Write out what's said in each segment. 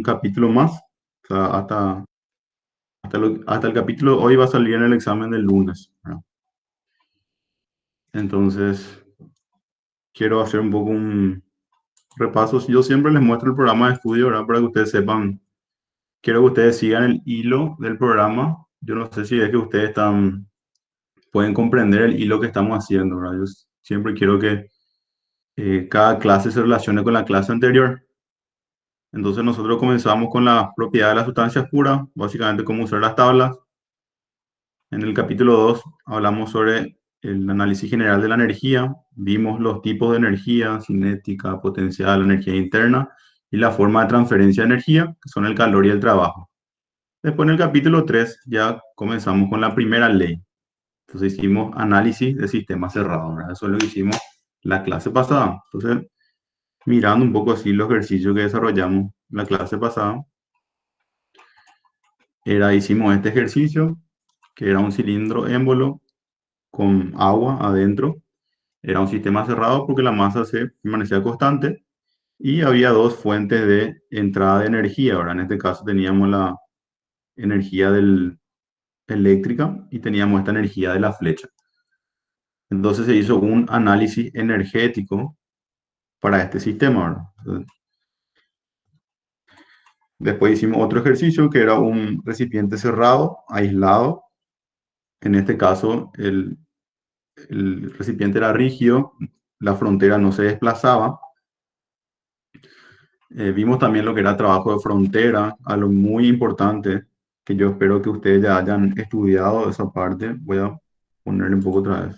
un capítulo más. O sea, hasta el capítulo hoy va a salir en el examen del lunes, ¿verdad? Entonces, quiero hacer un poco un repaso. Yo siempre les muestro el programa de estudio, ¿verdad? Para que ustedes sepan. Quiero que ustedes sigan el hilo del programa. Yo no sé si es que ustedes pueden comprender el hilo que estamos haciendo, ¿verdad? Yo siempre quiero que cada clase se relacione con la clase anterior. Entonces nosotros comenzamos con la propiedad de las sustancias puras, básicamente cómo usar las tablas. En el capítulo 2 hablamos sobre el análisis general de la energía, vimos los tipos de energía, cinética, potencial, energía interna y la forma de transferencia de energía, que son el calor y el trabajo. Después en el capítulo 3 ya comenzamos con la primera ley. Entonces hicimos análisis de sistemas cerrados, ¿verdad? Eso es lo que hicimos la clase pasada. Entonces, mirando un poco así los ejercicios que desarrollamos la clase pasada, hicimos este ejercicio, que era un cilindro émbolo con agua adentro. Era un sistema cerrado porque la masa se permanecía constante y había dos fuentes de entrada de energía. Ahora, en este caso teníamos la energía eléctrica y teníamos esta energía de la flecha. Entonces se hizo un análisis energético para este sistema, ¿verdad? Entonces, después hicimos otro ejercicio que era un recipiente cerrado, aislado. En este caso, el recipiente era rígido, la frontera no se desplazaba. Vimos también lo que era trabajo de frontera, algo muy importante que yo espero que ustedes ya hayan estudiado esa parte. Voy a ponerle un poco otra vez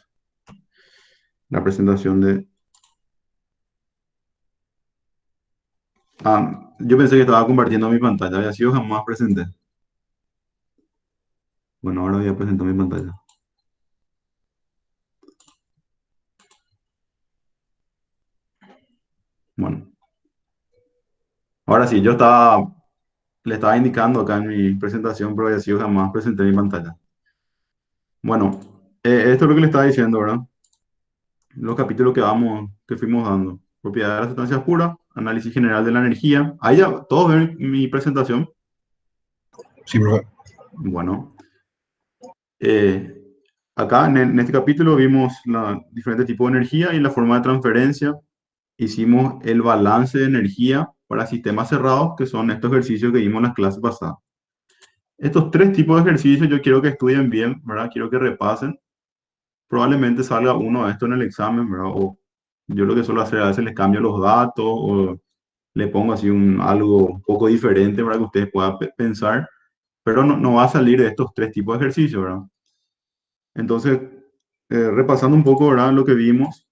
la presentación de... Yo pensé que estaba compartiendo mi pantalla, había sido jamás presenté. Bueno, ahora voy a presentar mi pantalla. Bueno, ahora sí, le estaba indicando acá en mi presentación, pero había sido jamás presenté mi pantalla. Bueno, esto es lo que le estaba diciendo, ¿verdad? Los capítulos que fuimos dando. Propiedad de las sustancias puras, análisis general de la energía. Ahí ya todos ven mi presentación. Sí, profe. Bueno, eh, acá en este capítulo vimos los diferentes tipos de energía y la forma de transferencia. Hicimos el balance de energía para sistemas cerrados, que son estos ejercicios que vimos en las clases pasadas. Estos tres tipos de ejercicios yo quiero que estudien bien, ¿verdad? Quiero que repasen. Probablemente salga uno de estos en el examen, ¿verdad? O yo lo que suelo hacer a veces les cambio los datos o le pongo así algo un poco diferente para que ustedes puedan pensar, pero no va a salir de estos tres tipos de ejercicios, ¿verdad? Entonces, repasando un poco, ¿verdad? Lo que vimos,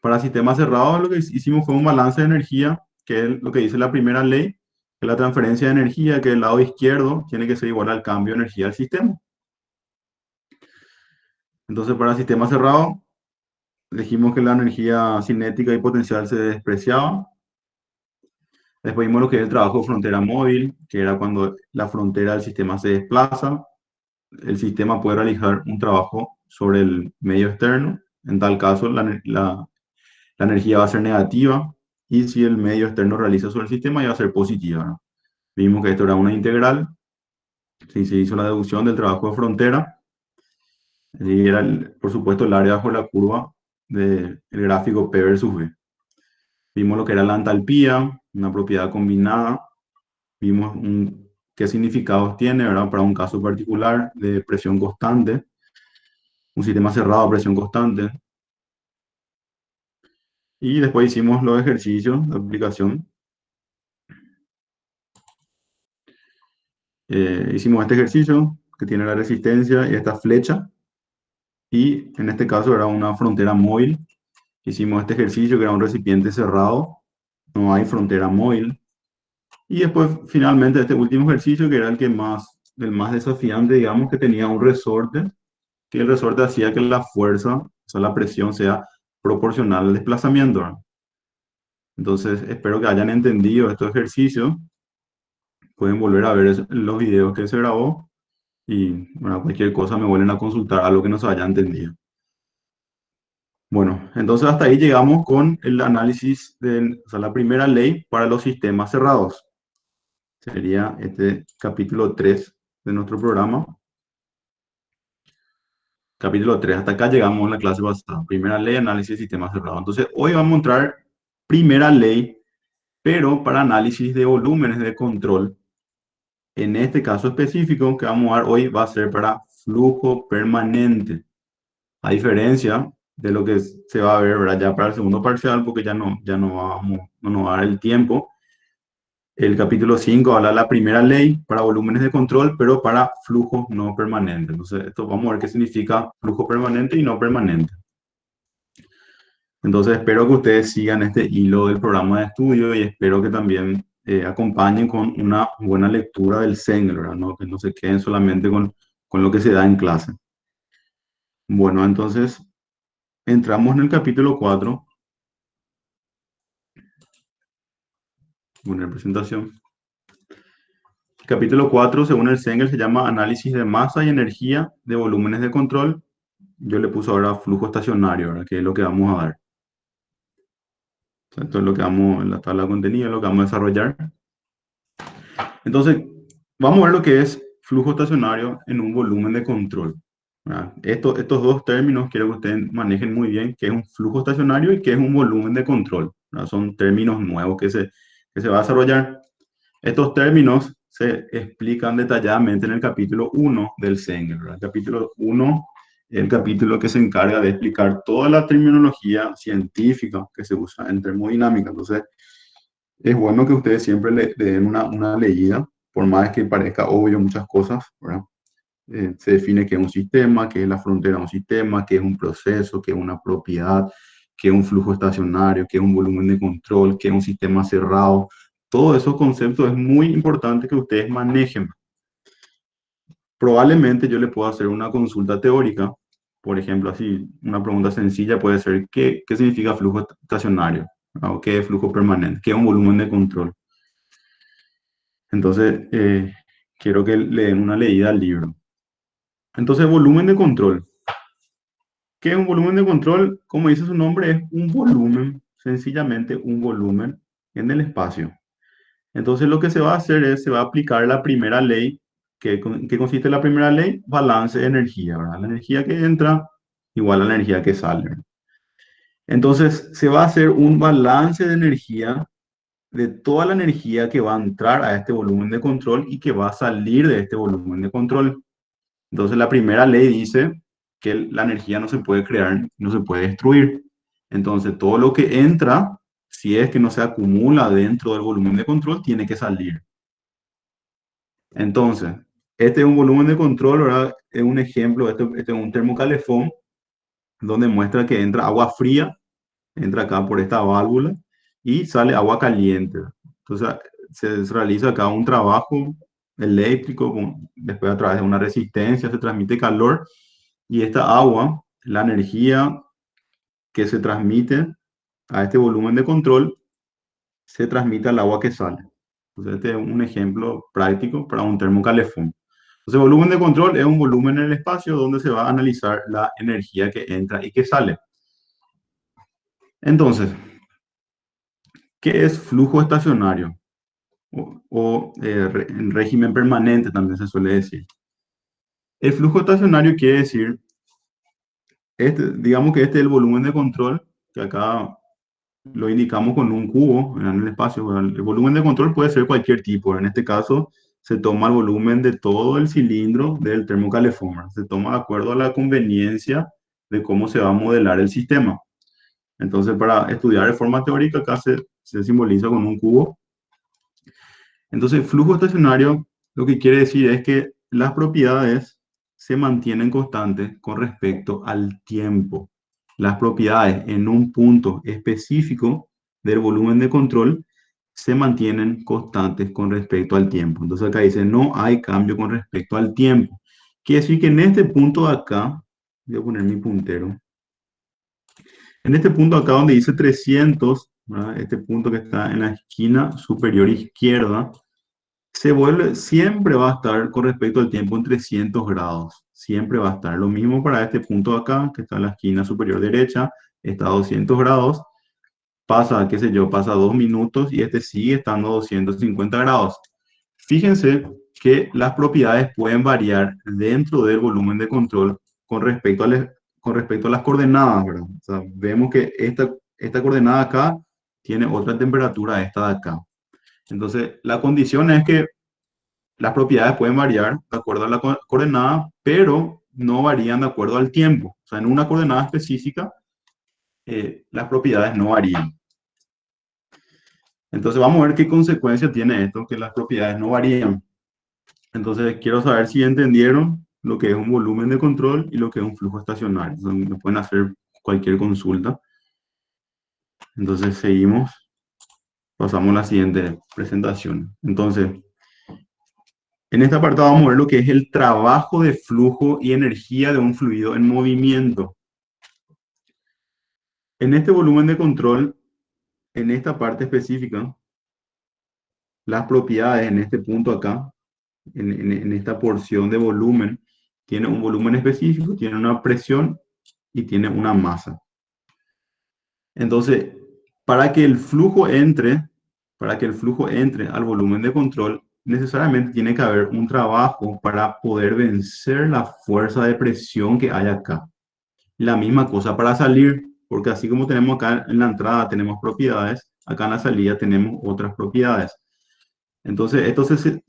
para sistemas cerrados lo que hicimos fue un balance de energía, que es lo que dice la primera ley, que la transferencia de energía, que el lado izquierdo tiene que ser igual al cambio de energía del sistema. Entonces, para sistemas cerrados, dijimos que la energía cinética y potencial se despreciaba. Después vimos lo que es el trabajo de frontera móvil, que era cuando la frontera del sistema se desplaza. El sistema puede realizar un trabajo sobre el medio externo. En tal caso, la energía va a ser negativa. Y si el medio externo realiza sobre el sistema, ya va a ser positiva, ¿no? Vimos que esto era una integral. Si se hizo la deducción del trabajo de frontera. Y era, por supuesto, el área bajo la curva del gráfico P versus V. Vimos lo que era la entalpía, una propiedad combinada. Vimos qué significados tiene, ¿verdad? Para un caso particular de presión constante, un sistema cerrado a presión constante. Y después hicimos los ejercicios de aplicación. Hicimos este ejercicio que tiene la resistencia y esta flecha. Y en este caso era una frontera móvil. Hicimos este ejercicio que era un recipiente cerrado. No hay frontera móvil. Y después, finalmente, este último ejercicio, que era el más desafiante, digamos, que tenía un resorte, que el resorte hacía que la fuerza, o sea, la presión sea proporcional al desplazamiento, ¿verdad? Entonces, espero que hayan entendido estos ejercicios. Pueden volver a ver los videos que se grabó y, bueno, cualquier cosa me vuelven a consultar, algo que no se haya entendido. Bueno, entonces hasta ahí llegamos con el análisis de, o sea, la primera ley para los sistemas cerrados. Sería este capítulo 3 de nuestro programa. Capítulo 3, hasta acá llegamos en la clase pasada. Primera ley, análisis de sistemas cerrados. Entonces, hoy vamos a entrar primera ley, pero para análisis de volúmenes de control. En este caso específico que vamos a ver hoy va a ser para flujo permanente. A diferencia de lo que se va a ver, ¿verdad? Ya para el segundo parcial, porque no nos va a dar el tiempo. El capítulo 5 habla de la primera ley para volúmenes de control, pero para flujos no permanentes. Entonces, esto vamos a ver qué significa flujo permanente y no permanente. Entonces, espero que ustedes sigan este hilo del programa de estudio y espero que también acompañen con una buena lectura del Sengel, ¿verdad? No, que no se queden solamente con lo que se da en clase. Bueno, entonces, entramos en el capítulo 4. Una presentación. Capítulo 4, según el Sengel, se llama Análisis de masa y energía de volúmenes de control. Yo le puse ahora flujo estacionario, ¿verdad? Que es lo que vamos a dar. Esto es lo que vamos, en la tabla de contenido, lo que vamos a desarrollar. Entonces, vamos a ver lo que es flujo estacionario en un volumen de control, ¿verdad? Estos dos términos quiero que ustedes manejen muy bien, qué es un flujo estacionario y qué es un volumen de control, ¿verdad? Son términos nuevos que se va a desarrollar. Estos términos se explican detalladamente en el capítulo 1 del Sengel, ¿verdad? El capítulo 1 es el capítulo que se encarga de explicar toda la terminología científica que se usa en termodinámica. Entonces, es bueno que ustedes siempre le den una leída, por más que parezca obvio muchas cosas, ¿verdad? Se define qué es un sistema, qué es la frontera de un sistema, qué es un proceso, qué es una propiedad, qué es un flujo estacionario, qué es un volumen de control, qué es un sistema cerrado. Todos esos conceptos es muy importante que ustedes manejen. Probablemente yo le pueda hacer una consulta teórica, por ejemplo, así, una pregunta sencilla puede ser, ¿qué significa flujo estacionario? ¿O qué es flujo permanente? ¿Qué es un volumen de control? Entonces, quiero que le den una leída al libro. Entonces, volumen de control. ¿Qué es un volumen de control? Como dice su nombre, es un volumen, sencillamente un volumen en el espacio. Entonces, lo que se va a hacer es, se va a aplicar la primera ley. ¿Qué consiste la primera ley? Balance de energía, ¿verdad? La energía que entra igual a la energía que sale, ¿verdad? Entonces, se va a hacer un balance de energía de toda la energía que va a entrar a este volumen de control y que va a salir de este volumen de control. Entonces, la primera ley dice que la energía no se puede crear, no se puede destruir. Entonces, todo lo que entra, si es que no se acumula dentro del volumen de control, tiene que salir. Entonces, este es un volumen de control, ¿verdad? Es un ejemplo, este es un termocalefón, donde muestra que entra agua fría, entra acá por esta válvula, y sale agua caliente. Entonces, se realiza acá un trabajo eléctrico, después a través de una resistencia se transmite calor, y esta agua, la energía que se transmite a este volumen de control, se transmite al agua que sale. Entonces, este es un ejemplo práctico para un termocalefón. Entonces, volumen de control es un volumen en el espacio donde se va a analizar la energía que entra y que sale. Entonces, ¿qué es flujo estacionario? En régimen permanente también se suele decir. El flujo estacionario quiere decir, digamos que este es el volumen de control, que acá lo indicamos con un cubo en el espacio. El volumen de control puede ser cualquier tipo. En este caso, se toma el volumen de todo el cilindro del termocalefón. Se toma de acuerdo a la conveniencia de cómo se va a modelar el sistema. Entonces, para estudiar de forma teórica, acá se simboliza con un cubo. Entonces, flujo estacionario lo que quiere decir es que las propiedades se mantienen constantes con respecto al tiempo. Las propiedades en un punto específico del volumen de control se mantienen constantes con respecto al tiempo. Entonces acá dice, no hay cambio con respecto al tiempo. Quiere decir que en este punto de acá, voy a poner mi puntero, en este punto acá donde dice 300, ¿verdad? Este punto que está en la esquina superior izquierda, siempre va a estar con respecto al tiempo en 300 grados. Siempre va a estar. Lo mismo para este punto de acá, que está en la esquina superior derecha, está a 200 grados. Pasa, qué sé yo, pasa 2 minutos y este sigue estando a 250 grados. fíjense que las propiedades pueden variar dentro del volumen de control con respecto a las coordenadas, ¿verdad? O sea, vemos que esta coordenada acá tiene otra temperatura a esta de acá. Entonces, la condición es que las propiedades pueden variar de acuerdo a la coordenada, pero no varían de acuerdo al tiempo. O sea, en una coordenada específica, las propiedades no varían. Entonces, vamos a ver qué consecuencia tiene esto, que las propiedades no varían. Entonces, quiero saber si entendieron lo que es un volumen de control y lo que es un flujo estacionario. Entonces, me pueden hacer cualquier consulta. Entonces, seguimos. Pasamos a la siguiente presentación. Entonces, en esta apartado vamos a ver lo que es el trabajo de flujo y energía de un fluido en movimiento. En este volumen de control, en esta parte específica, las propiedades en este punto acá, en esta porción de volumen, tiene un volumen específico, tiene una presión y tiene una masa. Entonces, para que el flujo entre, para que el flujo entre al volumen de control, necesariamente tiene que haber un trabajo para poder vencer la fuerza de presión que hay acá. La misma cosa para salir, porque así como tenemos acá en la entrada tenemos propiedades, acá en la salida tenemos otras propiedades. Entonces, esto se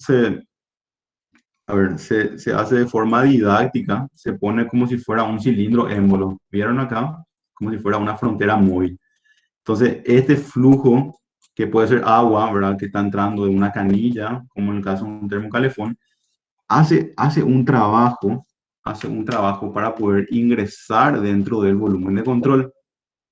hace de forma didáctica, se pone como si fuera un cilindro émbolo. ¿Vieron acá? Como si fuera una frontera móvil. Entonces, este flujo, que puede ser agua, ¿verdad? Que está entrando de una canilla, como en el caso de un termocalefón, hace hace un trabajo para poder ingresar dentro del volumen de control.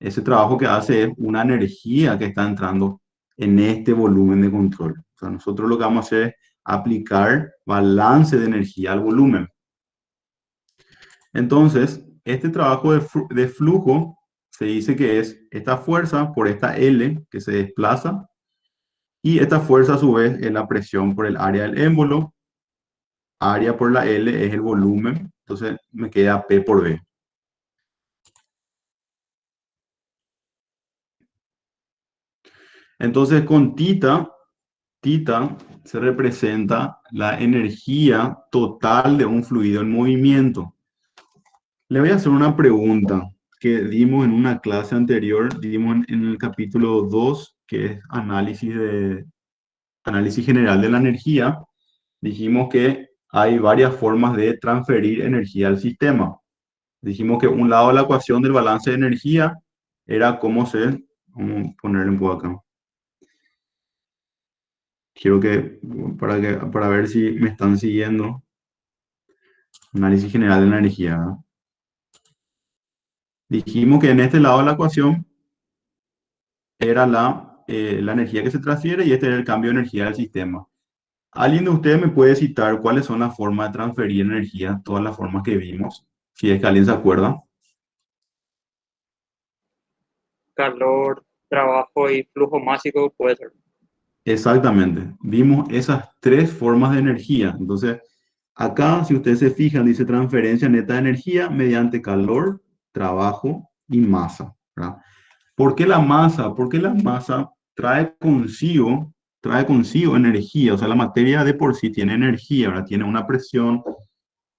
Ese trabajo que hace es una energía que está entrando en este volumen de control. O sea, nosotros lo que vamos a hacer es aplicar balance de energía al volumen. Entonces, este trabajo de flujo se dice que es esta fuerza por esta L que se desplaza y esta fuerza a su vez es la presión por el área del émbolo. Área por la L es el volumen, entonces me queda P por B. Entonces con tita se representa la energía total de un fluido en movimiento. Le voy a hacer una pregunta que dimos en una clase anterior, dimos en el capítulo 2, que es análisis general de la energía. Dijimos que hay varias formas de transferir energía al sistema. Dijimos que un lado de la ecuación del balance de energía era vamos a ponerle un poco acá. Quiero para ver si me están siguiendo. Análisis general de la energía, ¿verdad? Dijimos que en este lado de la ecuación era la energía que se transfiere y este era el cambio de energía del sistema. ¿Alguien de ustedes me puede citar cuáles son las formas de transferir energía, todas las formas que vimos? Si es que alguien se acuerda. Calor, trabajo y flujo másico puede ser. Exactamente. Vimos esas tres formas de energía. Entonces, acá, si ustedes se fijan, dice transferencia neta de energía mediante calor, trabajo y masa, ¿verdad? ¿Por qué la masa? Porque la masa trae consigo energía. O sea, la materia de por sí tiene energía, ¿verdad? Tiene una presión,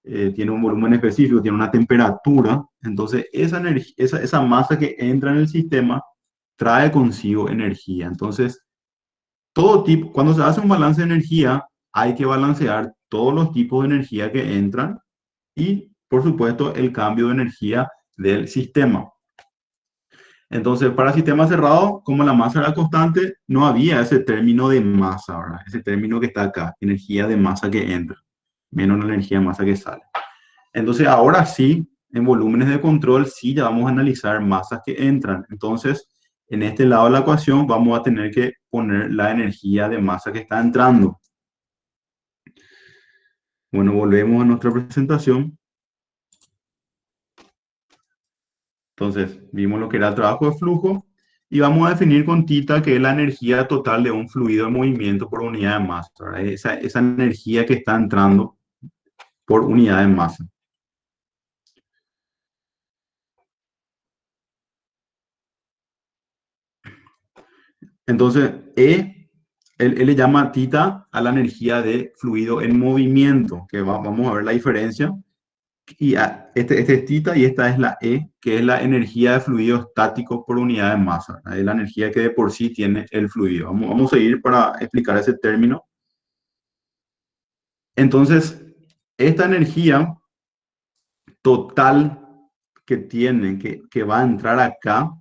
tiene un volumen específico, tiene una temperatura. Entonces, esa masa que entra en el sistema trae consigo energía. Entonces, cuando se hace un balance de energía, hay que balancear todos los tipos de energía que entran y, por supuesto, el cambio de energía del sistema. Entonces, para sistema cerrado, como la masa era constante, no había ese término de masa, ¿verdad? Ese término que está acá, energía de masa que entra, menos la energía de masa que sale. Entonces, ahora sí, en volúmenes de control, sí ya vamos a analizar masas que entran. Entonces, en este lado de la ecuación vamos a tener que poner la energía de masa que está entrando. Bueno, volvemos a nuestra presentación. Entonces, vimos lo que era el trabajo de flujo y vamos a definir con tita que es la energía total de un fluido en movimiento por unidad de masa, ¿verdad? Esa energía que está entrando por unidad de masa. Entonces, E él le llama tita a la energía de fluido en movimiento, que vamos a ver la diferencia. Y este es tita y esta es la E, que es la energía de fluido estático por unidad de masa. Es la energía que de por sí tiene el fluido. Vamos a seguir para explicar ese término. Entonces, esta energía total que tiene, que va a entrar acá,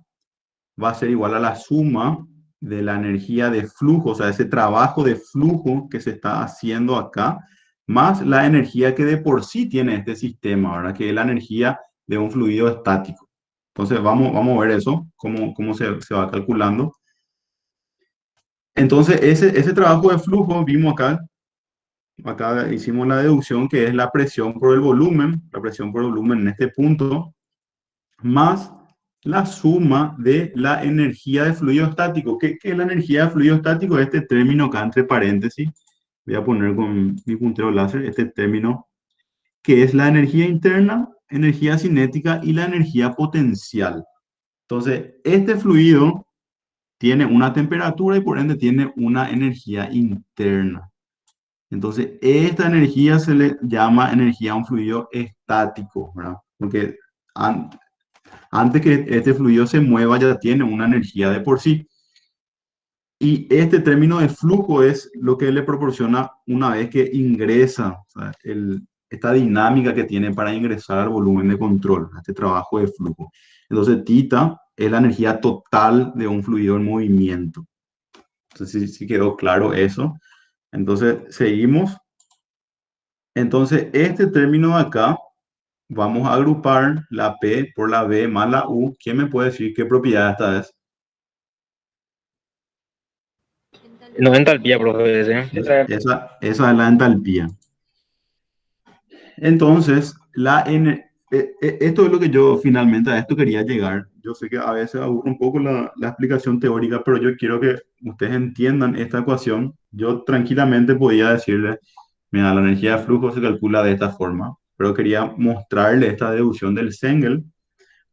va a ser igual a la suma de la energía de flujo, o sea, ese trabajo de flujo que se está haciendo acá, más la energía que de por sí tiene este sistema, ¿verdad? Que es la energía de un fluido estático. Entonces, vamos a ver eso, cómo se va calculando. Entonces, ese trabajo de flujo, vimos acá hicimos la deducción que es la presión por el volumen, la presión por el volumen en este punto, más la suma de la energía de fluido estático. ¿Qué es la energía de fluido estático? Este término acá entre paréntesis, voy a poner con mi puntero láser, este término, que es la energía interna, energía cinética y la energía potencial. Entonces, este fluido tiene una temperatura y por ende tiene una energía interna. Entonces, esta energía se le llama energía a un fluido estático, ¿verdad? Porque antes que este fluido se mueva ya tiene una energía de por sí. Y este término de flujo es lo que le proporciona una vez que ingresa, o sea, esta dinámica que tiene para ingresar al volumen de control, este trabajo de flujo. Entonces, tita es la energía total de un fluido en movimiento. Entonces, sí quedó claro eso. Entonces, seguimos. Entonces, este término de acá, vamos a agrupar la P por la B más la U. ¿Quién me puede decir qué propiedad esta es? No entalpía, profe. Esa es la entalpía. Entonces, esto es lo que yo finalmente a esto quería llegar. Yo sé que a veces aburro un poco la explicación teórica, pero yo quiero que ustedes entiendan esta ecuación. Yo tranquilamente podía decirles, mira, la energía de flujo se calcula de esta forma, pero quería mostrarle esta deducción del Sengel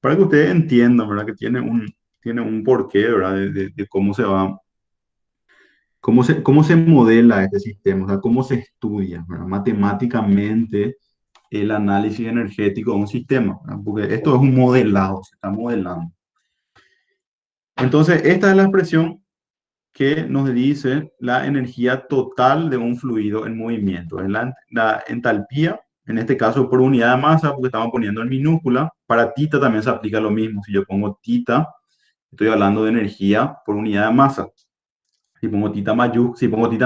para que ustedes entiendan, ¿verdad? Que tiene un porqué, ¿verdad? De cómo se va, cómo se modela este sistema, o sea, cómo se estudia, ¿verdad? Matemáticamente el análisis energético de un sistema, ¿verdad? Porque esto es un modelado, se está modelando. Entonces, esta es la expresión que nos dice la energía total de un fluido en movimiento. Es la entalpía, en este caso por unidad de masa, porque estamos poniendo en minúscula. Para tita también se aplica lo mismo. Si yo pongo tita, estoy hablando de energía por unidad de masa. Si pongo tita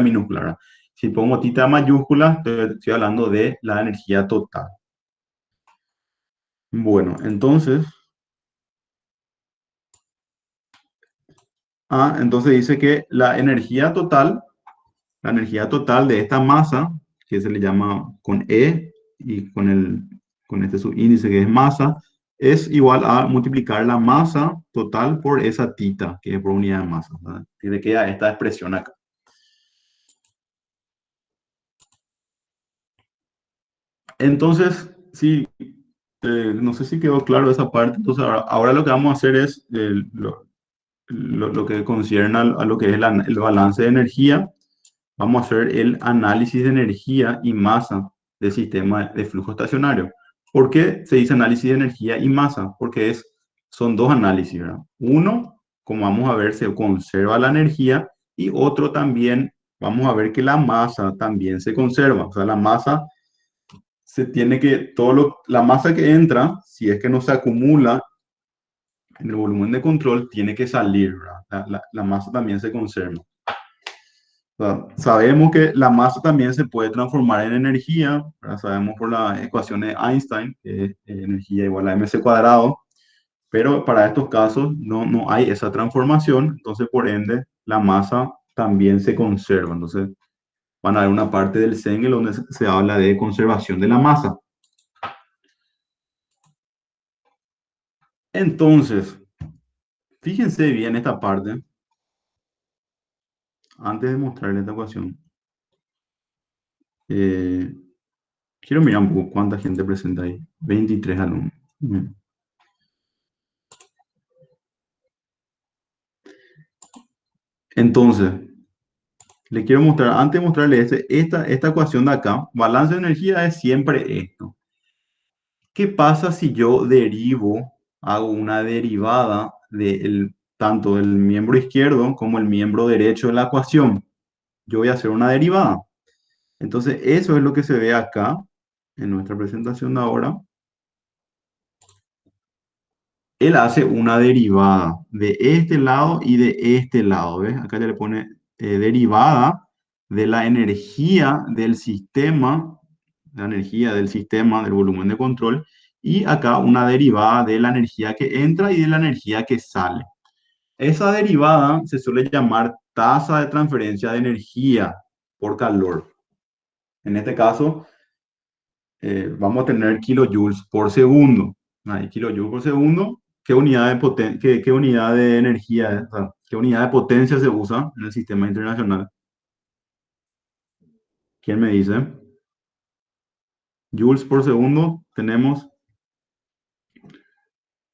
minúscula, ¿verdad? Si pongo tita mayúscula, estoy hablando de la energía total. Bueno, entonces, entonces dice que la energía total de esta masa, que se le llama con E y con este subíndice que es masa, es igual a multiplicar la masa total por esa tita, que es por unidad de masa, ¿verdad? Tiene que queda esta expresión acá. Entonces, sí, no sé si quedó claro esa parte. Entonces, ahora lo que vamos a hacer es lo que concierne a lo que es el balance de energía. Vamos a hacer el análisis de energía y masa del sistema de flujo estacionario. ¿Por qué se dice análisis de energía y masa? Porque son dos análisis, ¿verdad? Uno, como vamos a ver, se conserva la energía y otro también, vamos a ver que la masa también se conserva. O sea, la masa se tiene que, la masa que entra, si es que no se acumula en el volumen de control, tiene que salir, ¿verdad? La masa también se conserva. O sea, sabemos que la masa también se puede transformar en energía, ¿verdad? Sabemos por la ecuación de Einstein, que es energía igual a mc cuadrado, pero para estos casos no hay esa transformación, entonces por ende la masa también se conserva. Entonces van a ver una parte del Engel donde se habla de conservación de la masa. Entonces, fíjense bien esta parte, antes de mostrarles esta ecuación. Eh, Quiero mirar un poco cuánta gente presenta ahí. 23 alumnos. Bien. Entonces, Le quiero mostrar, antes de mostrarle esta ecuación de acá, balance de energía es siempre esto. ¿Qué pasa si yo hago una derivada tanto del miembro izquierdo como el miembro derecho de la ecuación? Yo voy a hacer una derivada. Entonces, eso es lo que se ve acá en nuestra presentación de ahora. Él hace una derivada de este lado y de este lado, ¿ves? Acá ya le pone derivada de la energía del sistema, del volumen de control, y acá una derivada de la energía que entra y de la energía que sale. Esa derivada se suele llamar tasa de transferencia de energía por calor. En este caso, vamos a tener kilojoules por segundo. Ahí, kilojoules por segundo. ¿Qué unidad qué unidad de energía, o sea, qué unidad de potencia se usa en el sistema internacional? ¿Quién me dice? Joules por segundo, tenemos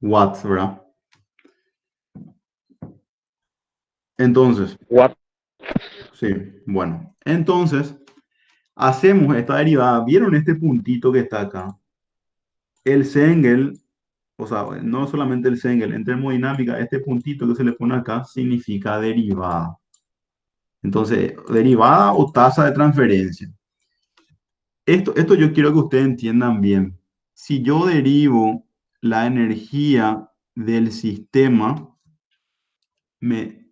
watts, ¿verdad? Entonces, What? sí, bueno. Entonces, hacemos esta derivada. ¿Vieron este puntito que está acá? El Engel, o sea, no solamente el Engel, en termodinámica, este puntito que se le pone acá significa derivada. Entonces, derivada o tasa de transferencia. Esto yo quiero que ustedes entiendan bien. Si yo derivo la energía del sistema, me,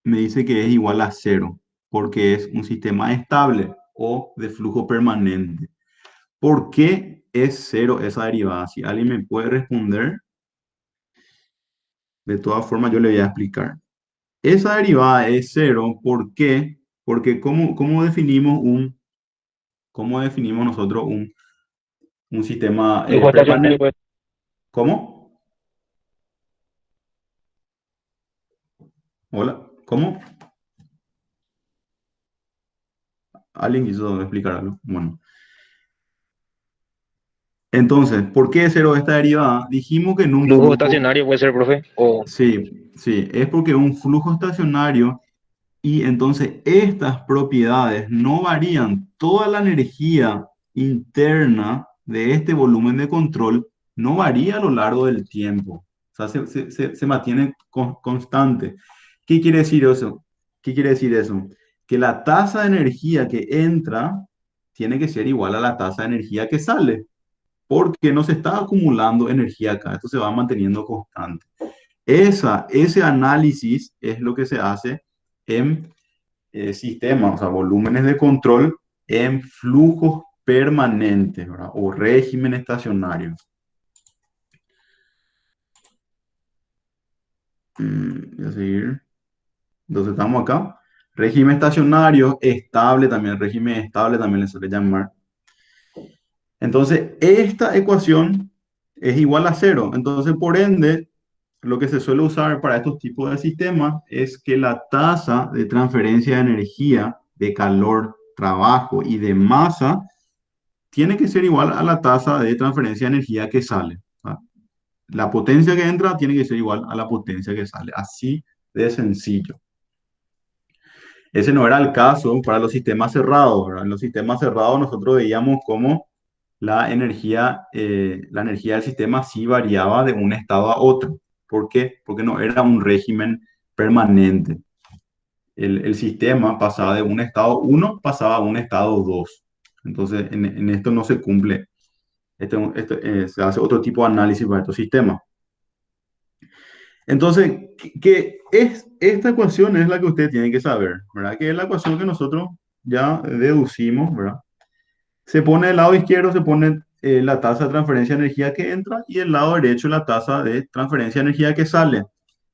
me dice que es igual a cero, porque es un sistema estable o de flujo permanente. ¿Por qué es cero esa derivada? Si alguien me puede responder, de todas formas yo le voy a explicar. Esa derivada es cero, ¿por qué? Porque ¿cómo definimos nosotros un sistema Flujo estacionario, permanente? pues. ¿Cómo? Hola, ¿cómo? ¿Alguien quiso explicar algo? Bueno, entonces, ¿por qué es cero esta derivada? Dijimos que en un Flujo flujo, estacionario puede ser, profe. O sí, es porque un flujo estacionario y entonces estas propiedades no varían. Toda la energía interna de este volumen de control no varía a lo largo del tiempo. O sea, se mantiene constante. ¿Qué quiere decir eso? ¿Qué quiere decir eso? Que la tasa de energía que entra tiene que ser igual a la tasa de energía que sale, porque no se está acumulando energía acá. Esto se va manteniendo constante. Ese análisis es lo que se hace en sistemas, o sea, volúmenes de control en flujos permanentes, ¿verdad? O régimen estacionario. Voy a seguir. Entonces estamos acá. Régimen estacionario, estable también, régimen estable también le suele llamar. Entonces, esta ecuación es igual a cero. Entonces, por ende, lo que se suele usar para estos tipos de sistemas es que la tasa de transferencia de energía, de calor, trabajo y de masa tiene que ser igual a la tasa de transferencia de energía que sale. ¿Va? La potencia que entra tiene que ser igual a la potencia que sale. Así de sencillo. Ese no era el caso para los sistemas cerrados, ¿verdad? En los sistemas cerrados nosotros veíamos cómo la energía del sistema sí variaba de un estado a otro. ¿Por qué? Porque no era un régimen permanente. El sistema pasaba de un estado 1, pasaba a un estado 2. Entonces, en esto no se cumple. Se hace otro tipo de análisis para estos sistemas. Entonces, esta ecuación es la que usted tiene que saber, ¿verdad? Que es la ecuación que nosotros ya deducimos, ¿verdad? Se pone del lado izquierdo, se pone la tasa de transferencia de energía que entra y del lado derecho la tasa de transferencia de energía que sale.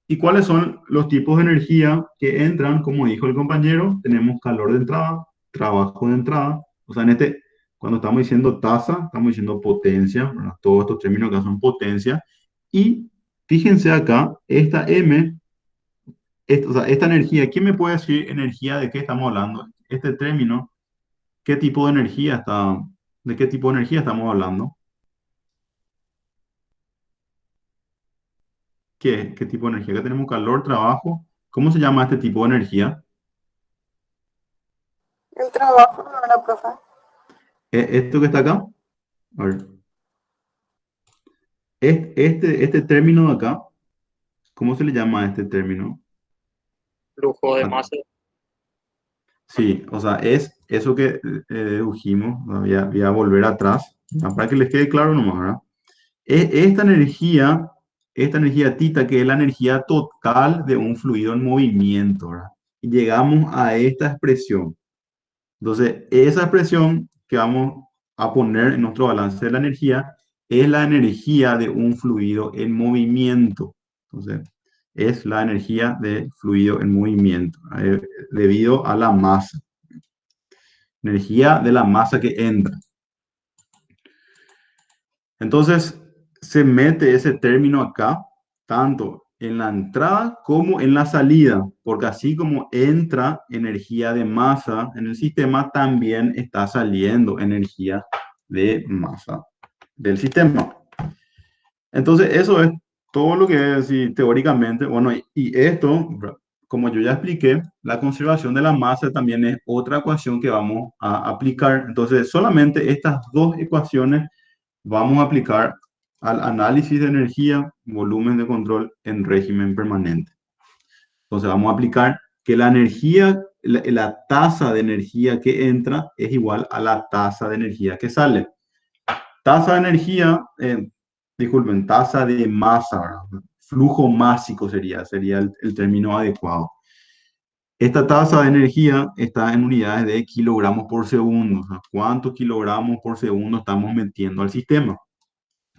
¿Y cuáles son los tipos de energía que entran? Como dijo el compañero, tenemos calor de entrada, trabajo de entrada. O sea, cuando estamos diciendo tasa, estamos diciendo potencia, ¿verdad? Todos estos términos acá son potencia. Y fíjense acá, esta M, o sea, esta energía, ¿quién me puede decir energía de qué estamos hablando? Este término, ¿qué tipo de energía de qué tipo de energía estamos hablando? ¿Qué tipo de energía? Acá tenemos calor, trabajo. ¿Cómo se llama este tipo de energía? El trabajo, no era profe. Esto que está acá, a ver, este término de acá, ¿cómo se le llama a este término? Flujo de Ah, masa. sí, o sea, es eso que dedujimos, voy a volver atrás, para que les quede claro nomás, ¿verdad? Esta energía tita, que es la energía total de un fluido en movimiento, ¿verdad? Y llegamos a esta expresión. Entonces, esa expresión que vamos a poner en nuestro balance de la energía es la energía de un fluido en movimiento. Entonces, es la energía de fluido en movimiento, debido a la masa. Energía de la masa que entra. Entonces, se mete ese término acá, tanto en la entrada como en la salida, porque así como entra energía de masa en el sistema, también está saliendo energía de masa del sistema. Entonces, eso es todo lo que es, y teóricamente, bueno, y esto, como yo ya expliqué, la conservación de la masa también es otra ecuación que vamos a aplicar. Entonces, solamente estas dos ecuaciones vamos a aplicar al análisis de energía, volumen de control en régimen permanente. Entonces vamos a aplicar que la energía, la tasa de energía que entra es igual a la tasa de energía que sale. Tasa de energía, disculpen, tasa de masa, ¿verdad? Flujo másico sería el término adecuado. Esta tasa de energía está en unidades de kilogramos por segundo. O sea, ¿cuántos kilogramos por segundo estamos metiendo al sistema?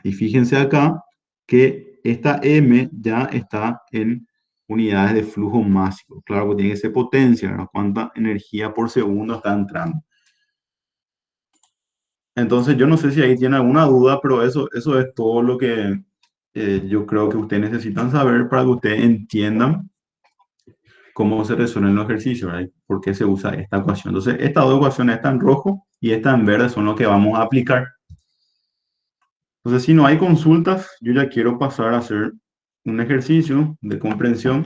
Y fíjense acá que esta M ya está en unidades de flujo másico. Claro que tiene que ser potencia, ¿verdad? ¿Cuánta energía por segundo está entrando? Entonces, yo no sé si ahí tiene alguna duda, pero eso es todo lo que yo creo que ustedes necesitan saber para que ustedes entiendan cómo se resuelven los ejercicios, ¿verdad? ¿Por qué se usa esta ecuación? Entonces, estas dos ecuaciones, esta en rojo y esta en verde, son lo que vamos a aplicar. Entonces, si no hay consultas, yo ya quiero pasar a hacer un ejercicio de comprensión.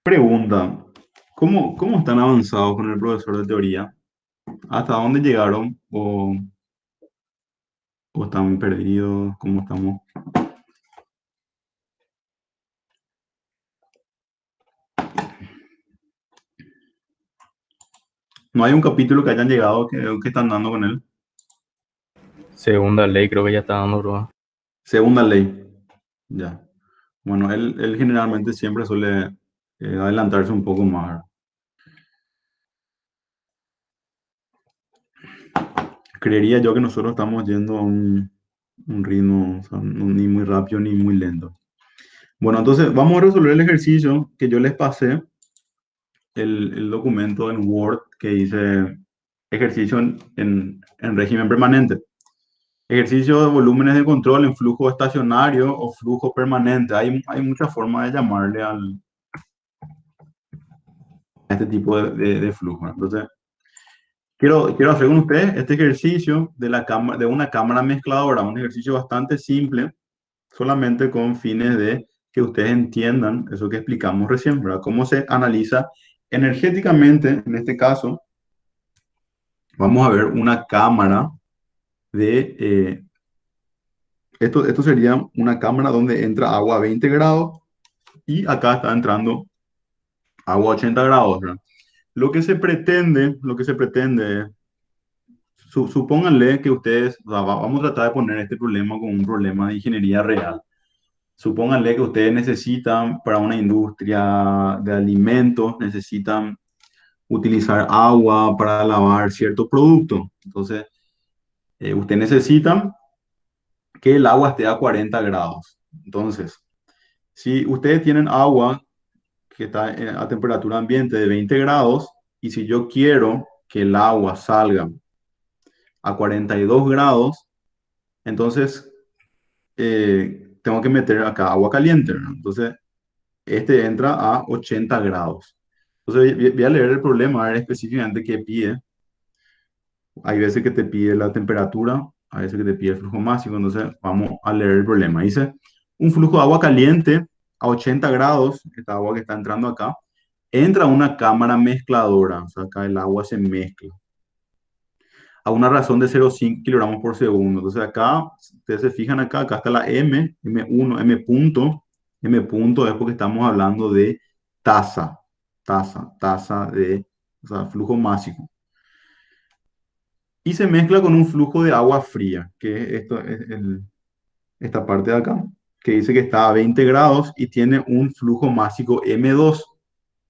Pregunta, ¿cómo están avanzados con el profesor de teoría? ¿Hasta dónde llegaron? ¿O están perdidos? ¿Cómo estamos? ¿No hay un capítulo que hayan llegado que están dando con él? Segunda ley creo que ya está dando, bro. Segunda ley. Ya. Bueno, él generalmente siempre suele adelantarse un poco más, ¿verdad? Creería yo que nosotros estamos yendo a un ritmo, o sea, ni muy rápido ni muy lento. Bueno, entonces vamos a resolver el ejercicio que yo les pasé, el documento en Word que dice ejercicio en régimen permanente. Ejercicio de volúmenes de control en flujo estacionario o flujo permanente. Hay muchas formas de llamarle a este tipo de flujo. Entonces, quiero hacer con ustedes este ejercicio de una cámara mezcladora, un ejercicio bastante simple, solamente con fines de que ustedes entiendan eso que explicamos recién, ¿verdad? Cómo se analiza energéticamente, en este caso, vamos a ver una cámara esto sería una cámara donde entra agua a 20 grados y acá está entrando agua a 80 grados, ¿verdad? Lo que se pretende es, supónganle que ustedes, o sea, vamos a tratar de poner este problema como un problema de ingeniería real. Supónganle que ustedes necesitan para una industria de alimentos, necesitan utilizar agua para lavar cierto producto. Entonces, ustedes necesitan que el agua esté a 40 grados. Entonces, si ustedes tienen agua que está a temperatura ambiente de 20 grados y si yo quiero que el agua salga a 42 grados, entonces tengo que meter acá agua caliente, ¿verdad? Entonces, este entra a 80 grados. Entonces, voy a leer el problema, a ver específicamente qué pide. Hay veces que te pide la temperatura, hay veces que te pide el flujo máximo. Entonces, vamos a leer el problema. Dice, un flujo de agua caliente a 80 grados, esta agua que está entrando acá, entra a una cámara mezcladora, o sea, acá el agua se mezcla, a una razón de 0,5 kilogramos por segundo. Entonces acá, ustedes se fijan acá, acá está la M1, M punto es porque estamos hablando de tasa de, o sea, flujo másico. Y se mezcla con un flujo de agua fría, que es esto, esta parte de acá, que dice que está a 20 grados y tiene un flujo másico M2.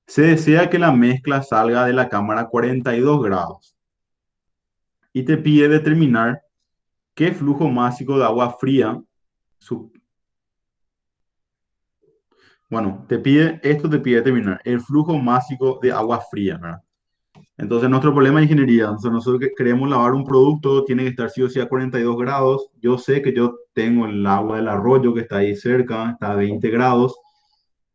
Se desea que la mezcla salga de la cámara a 42 grados y te pide determinar qué flujo másico de agua fría, su- bueno, te pide determinar el flujo másico de agua fría, ¿verdad? Entonces, nuestro problema de ingeniería, entonces nosotros que queremos lavar un producto, tiene que estar sí o sí a 42 grados. Yo sé que yo tengo el agua del arroyo que está ahí cerca, está a 20 grados.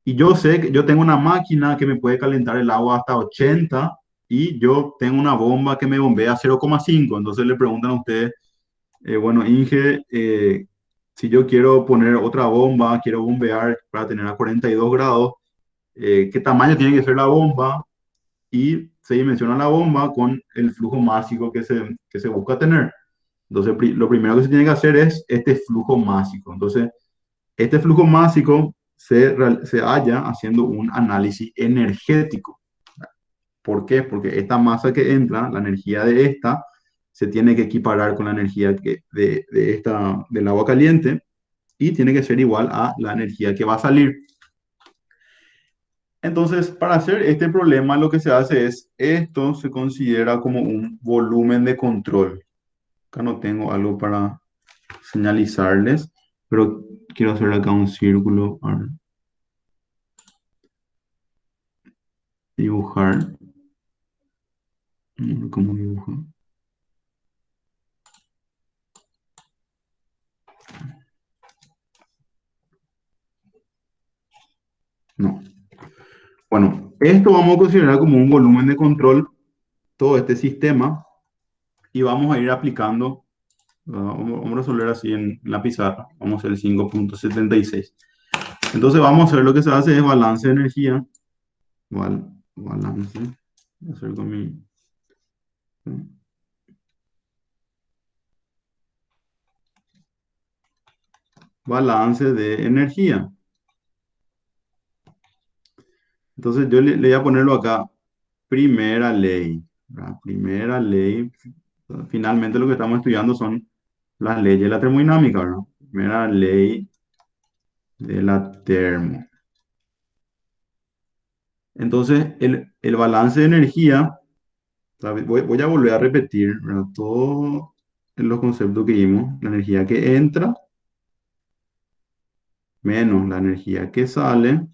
Y yo sé que yo tengo una máquina que me puede calentar el agua hasta 80 y yo tengo una bomba que me bombea a 0,5. Entonces le preguntan a ustedes, bueno, Inge, si yo quiero poner otra bomba, quiero bombear para tener a 42 grados, ¿qué tamaño tiene que ser la bomba? Y se dimensiona la bomba con el flujo másico que se busca tener. Entonces, lo primero que se tiene que hacer es este flujo másico. Entonces, este flujo másico se halla haciendo un análisis energético. ¿Por qué? Porque esta masa que entra, la energía de esta, se tiene que equiparar con la energía del agua caliente y tiene que ser igual a la energía que va a salir. Entonces, para hacer este problema, lo que se hace es, esto se considera como un volumen de control. Acá no tengo algo para señalizarles, pero quiero hacer acá un círculo para dibujar. ¿Cómo dibujo? No. Bueno, esto vamos a considerar como un volumen de control, todo este sistema, y vamos a ir aplicando, vamos a resolver así en la pizarra, vamos a hacer el 5.76. Entonces vamos a hacer lo que se hace es balance de energía, balance, voy a hacer con mi, balance de energía. Entonces yo le voy a ponerlo acá, primera ley, ¿verdad? Primera ley, finalmente lo que estamos estudiando son las leyes de la termodinámica, ¿verdad? Primera ley de la termo. Entonces, el balance de energía, ¿sabes? Voy a volver a repetir, ¿verdad? Todos los conceptos que vimos, la energía que entra menos la energía que sale,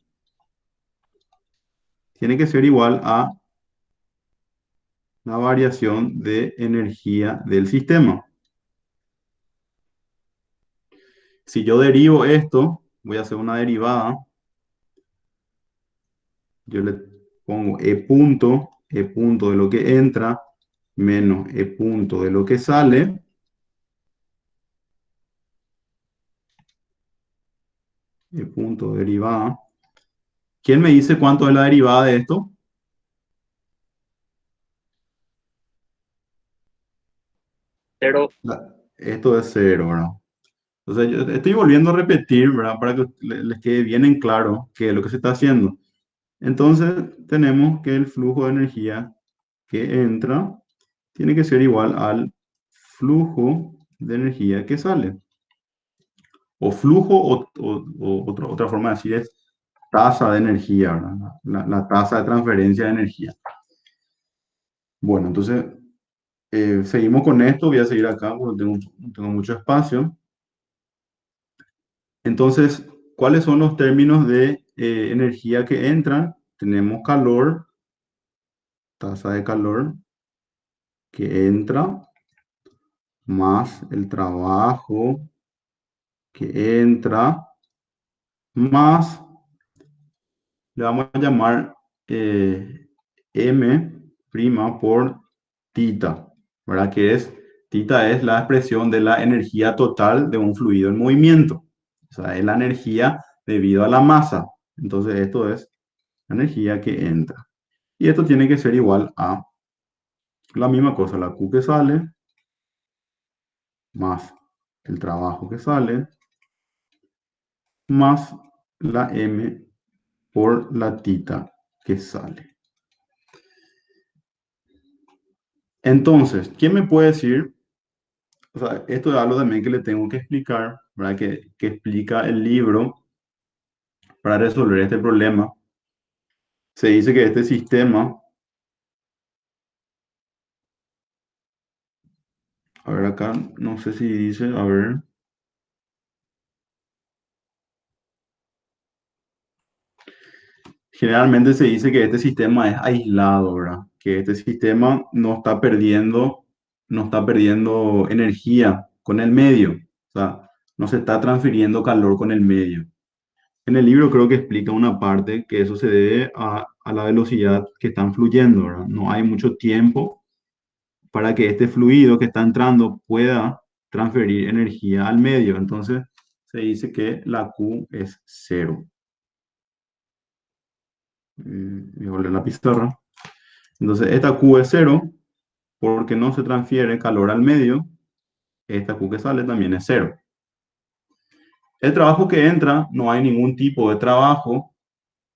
tiene que ser igual a la variación de energía del sistema. Si yo derivo esto, voy a hacer una derivada. Yo le pongo E punto de lo que entra, menos E punto de lo que sale. E punto derivada. ¿Quién me dice cuánto es la derivada de esto? Cero. Esto es cero, ¿verdad? Entonces, yo estoy volviendo a repetir, ¿verdad? Para que les quede bien en claro qué es lo que se está haciendo. Entonces, tenemos que el flujo de energía que entra tiene que ser igual al flujo de energía que sale. O flujo, otra forma de decir es tasa de energía, ¿verdad? La tasa de transferencia de energía. Bueno, entonces, seguimos con esto. Voy a seguir acá porque tengo mucho espacio. Entonces, ¿cuáles son los términos de energía que entran? Tenemos calor, tasa de calor que entra, más el trabajo que entra, más, le vamos a llamar M' por tita, ¿verdad? Tita es la expresión de la energía total de un fluido en movimiento. O sea, es la energía debido a la masa. Entonces, esto es la energía que entra. Y esto tiene que ser igual a la misma cosa, la Q que sale, más el trabajo que sale, más la M por la tita que sale. Entonces, ¿quién me puede decir? O sea, esto es algo también que le tengo que explicar, ¿verdad? Que explica el libro para resolver este problema. Se dice que este sistema, a ver acá, no sé si dice, a ver. Generalmente se dice que este sistema es aislado, ¿verdad? Que este sistema no está perdiendo energía con el medio. O sea, no se está transfiriendo calor con el medio. En el libro creo que explica una parte que eso se debe a la velocidad que están fluyendo, ¿verdad? No hay mucho tiempo para que este fluido que está entrando pueda transferir energía al medio. Entonces, se dice que la Q es cero. Voy a volver a la pizarra. Entonces, esta Q es cero porque no se transfiere calor al medio. Esta Q que sale también es cero. El trabajo que entra, no hay ningún tipo de trabajo.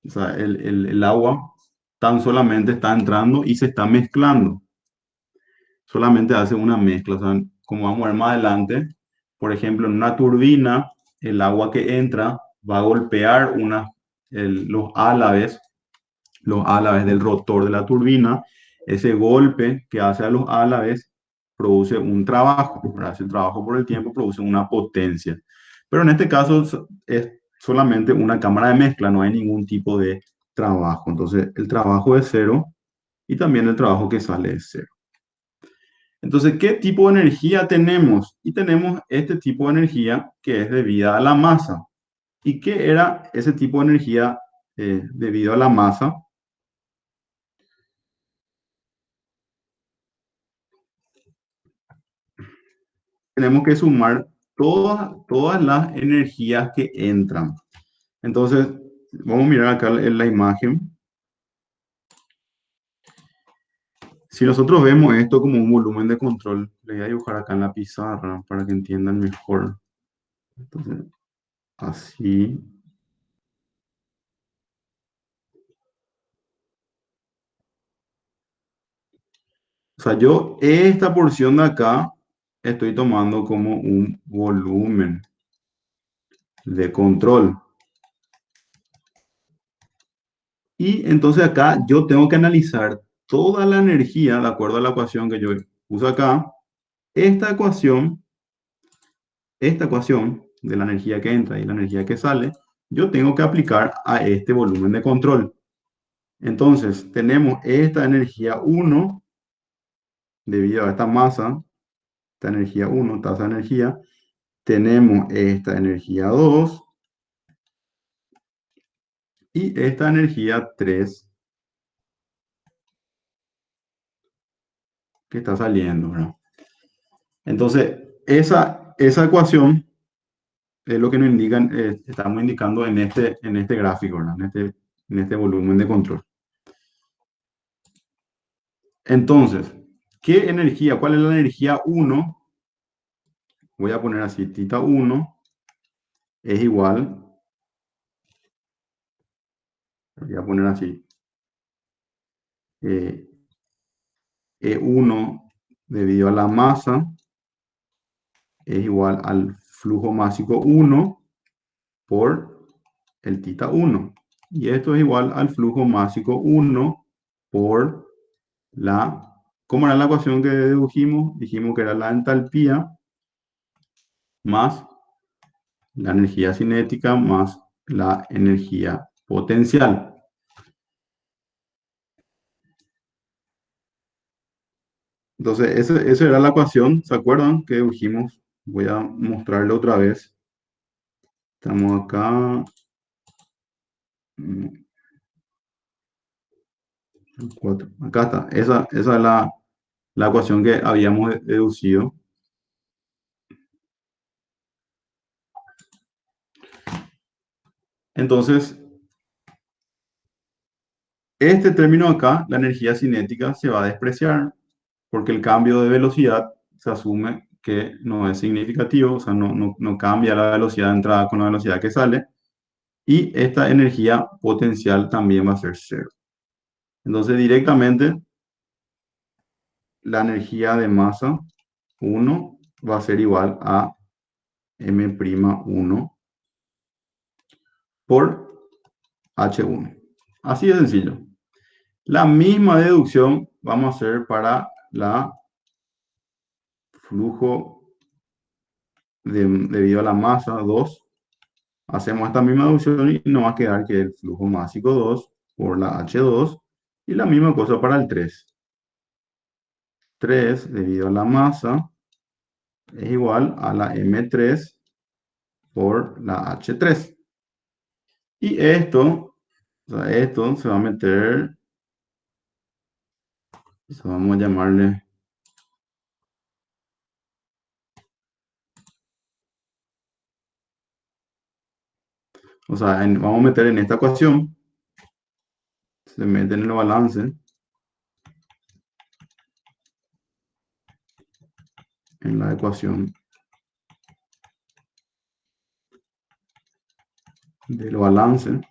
O sea, el agua tan solamente está entrando y se está mezclando. Solamente hace una mezcla. O sea, como vamos a ver más adelante, por ejemplo, en una turbina, el agua que entra va a golpear los álabes del rotor de la turbina. Ese golpe que hace a los álabes produce un trabajo. Ese trabajo por el tiempo produce una potencia. Pero en este caso es solamente una cámara de mezcla, no hay ningún tipo de trabajo. Entonces el trabajo es cero y también el trabajo que sale es cero. Entonces, ¿qué tipo de energía tenemos? Y tenemos este tipo de energía que es debida a la masa. ¿Y qué era ese tipo de energía debido a la masa? Tenemos que sumar todas las energías que entran. Entonces, vamos a mirar acá en la imagen. Si nosotros vemos esto como un volumen de control, le voy a dibujar acá en la pizarra para que entiendan mejor. Entonces, así. O sea, yo esta porción de acá estoy tomando como un volumen de control. Y entonces acá yo tengo que analizar toda la energía de acuerdo a la ecuación que yo puse acá. Esta ecuación, esta ecuación de la energía que entra y la energía que sale, yo tengo que aplicar a este volumen de control. Entonces, tenemos esta energía 1 debido a esta masa, esta energía 1, tasa de energía. Tenemos esta energía 2 y esta energía 3 que está saliendo, ¿verdad? Entonces, esa ecuación es lo que nos indican, estamos indicando en este gráfico, ¿verdad? En este volumen de control. Entonces, ¿qué energía? ¿Cuál es la energía 1? Voy a poner así, tita 1 es igual, voy a poner así, eh, E1 debido a la masa es igual al flujo másico 1 por el tita 1. Y esto es igual al flujo másico 1 por ¿cómo era la ecuación que dedujimos? Dijimos que era la entalpía más la energía cinética más la energía potencial. Entonces, esa era la ecuación, ¿se acuerdan? Que dedujimos. Voy a mostrarlo otra vez. Estamos acá. 4. Acá está. Esa es la ecuación que habíamos deducido. Entonces, Este término acá, la energía cinética, se va a despreciar porque el cambio de velocidad se asume que no es significativo, o sea, no cambia la velocidad de entrada con la velocidad que sale, y esta energía potencial también va a ser cero. Entonces, directamente, la energía de masa 1 va a ser igual a M'1 por H1. Así de sencillo. La misma deducción vamos a hacer para la flujo debido a la masa 2. Hacemos esta misma deducción y nos va a quedar que el flujo másico 2 por la H2 y la misma cosa para el 3. 3 debido a la masa es igual a la M3 por la H3. Y esto, o sea, esto se va a meter, vamos a llamarle, o sea, vamos a meter en esta ecuación, se mete en el balance, en la ecuación del balance,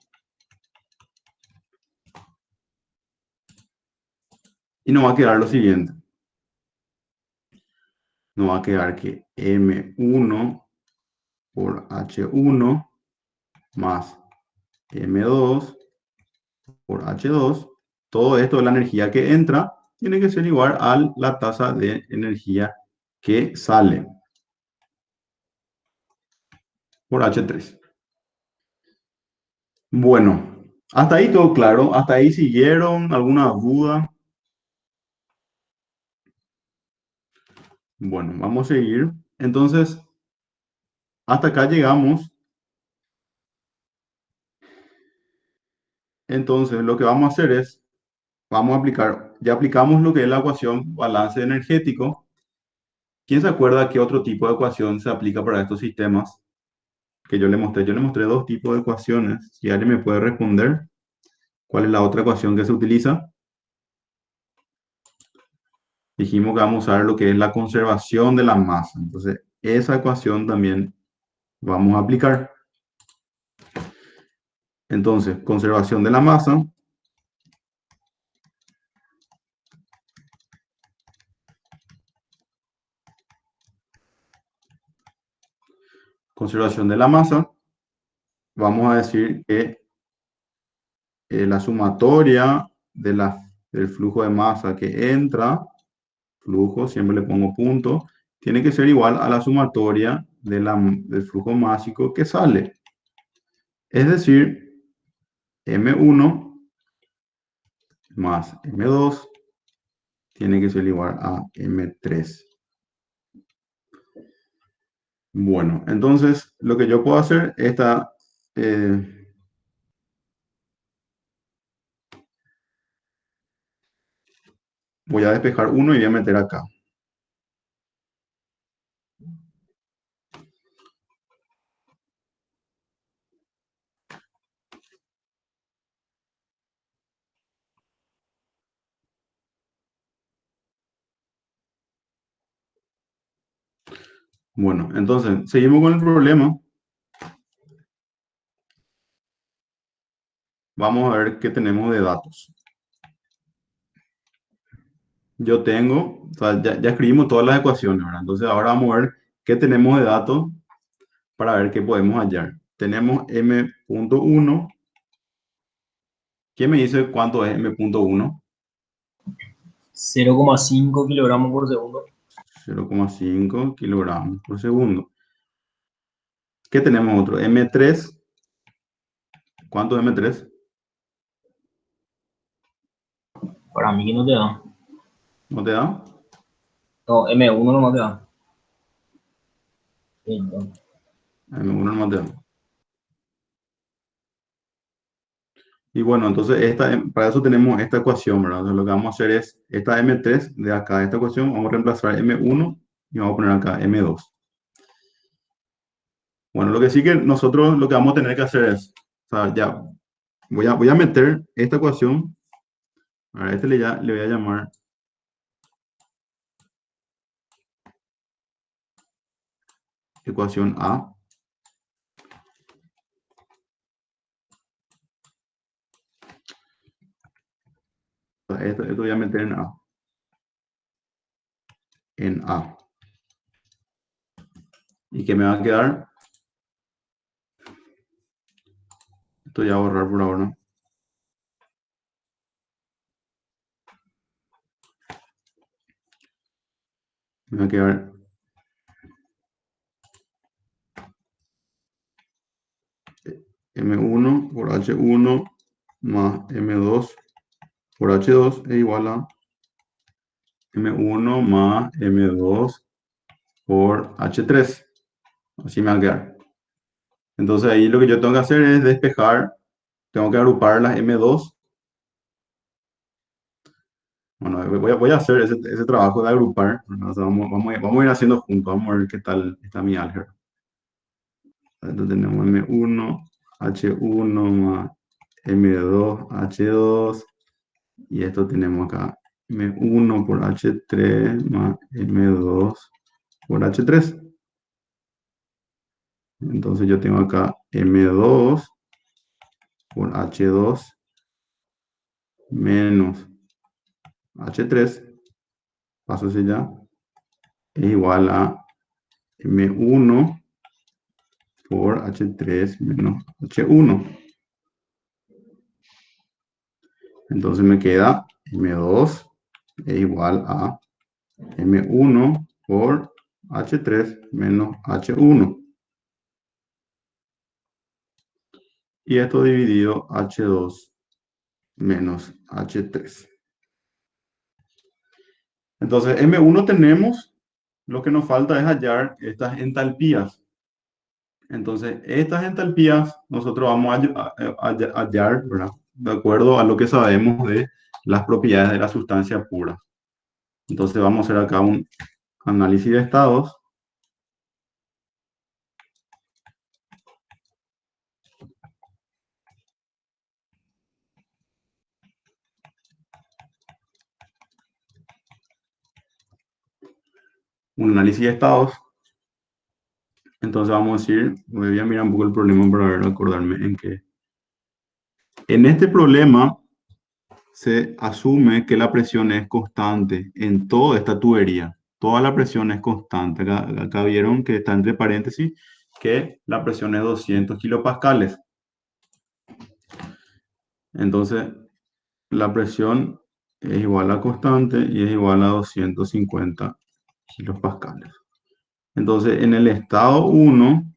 y nos va a quedar lo siguiente. Nos va a quedar que M1 por H1 más M2 por H2, todo esto de la energía que entra tiene que ser igual a la tasa de energía que sale por H3. Bueno, hasta ahí todo claro. Hasta ahí siguieron alguna duda. Bueno, vamos a seguir. Entonces, hasta acá llegamos. Entonces, lo que vamos a hacer es, vamos a aplicar, ya aplicamos lo que es la ecuación balance energético. ¿Quién se acuerda qué otro tipo de ecuación se aplica para estos sistemas que yo le mostré? Yo le mostré dos tipos de ecuaciones. Si alguien me puede responder, ¿cuál es la otra ecuación que se utiliza? Dijimos que vamos a usar lo que es la conservación de la masa. Entonces, esa ecuación también vamos a aplicar. Entonces, conservación de la masa. Conservación de la masa. Vamos a decir que la sumatoria del flujo de masa que entra, flujo, siempre le pongo punto, tiene que ser igual a la sumatoria del flujo másico que sale. Es decir, M1 más M2 tiene que ser igual a M3. Bueno, entonces lo que yo puedo hacer, voy a despejar uno y voy a meter acá. Bueno, entonces seguimos con el problema. Vamos a ver qué tenemos de datos. Yo tengo, o sea, ya escribimos todas las ecuaciones, ¿verdad? Entonces ahora vamos a ver qué tenemos de datos para ver qué podemos hallar. Tenemos M.1. ¿Quién me dice cuánto es M.1? 0,5 kilogramos por segundo. 0,5 kilogramos por segundo. ¿Qué tenemos otro? M3. ¿Cuánto es M3? Para mí no te da. ¿No te da? No, M1 no te da. Sí, no. M1 no te da. Y bueno, entonces para eso tenemos esta ecuación, ¿verdad? Entonces lo que vamos a hacer es, esta M3 de acá, esta ecuación, vamos a reemplazar M1 y vamos a poner acá M2. Bueno, lo que sí que nosotros lo que vamos a tener que hacer es, o sea, ya voy a meter esta ecuación A este le voy a llamar ecuación A. Esto voy a meter en A. En A. ¿Y qué me va a quedar? Esto voy a borrar por ahora. Me va a quedar M1 por H1 más M2 por H2 es igual a M1 más M2 por H3. Así me va a quedar. Entonces ahí lo que yo tengo que hacer es despejar. Tengo que agrupar las M2. Bueno, voy a hacer ese trabajo de agrupar. O sea, vamos a ir haciendo juntos. Vamos a ver qué tal está mi álgebra. Entonces tenemos M1, H1 más M2, H2. Y esto tenemos acá M1 por H3 más M2 por H3. Entonces yo tengo acá M2 por H2 menos H3, paso hacia allá, es igual a M1 por H3 menos H1. Entonces me queda M2 es igual a M1 por H3 menos H1. Y esto dividido H2 menos H3. Entonces, M1 tenemos, lo que nos falta es hallar estas entalpías. Entonces, estas entalpías nosotros vamos a hallar, ¿verdad? De acuerdo a lo que sabemos de las propiedades de la sustancia pura. Entonces, vamos a hacer acá un análisis de estados. Un análisis de estados. Entonces vamos a decir, voy a mirar un poco el problema para ver, acordarme en qué. En este problema se asume que la presión es constante en toda esta tubería. Toda la presión es constante. Acá vieron que está entre paréntesis que la presión es 200 kilopascales. Entonces, la presión es igual a constante y es igual a 250 kilopascales. Entonces, en el estado 1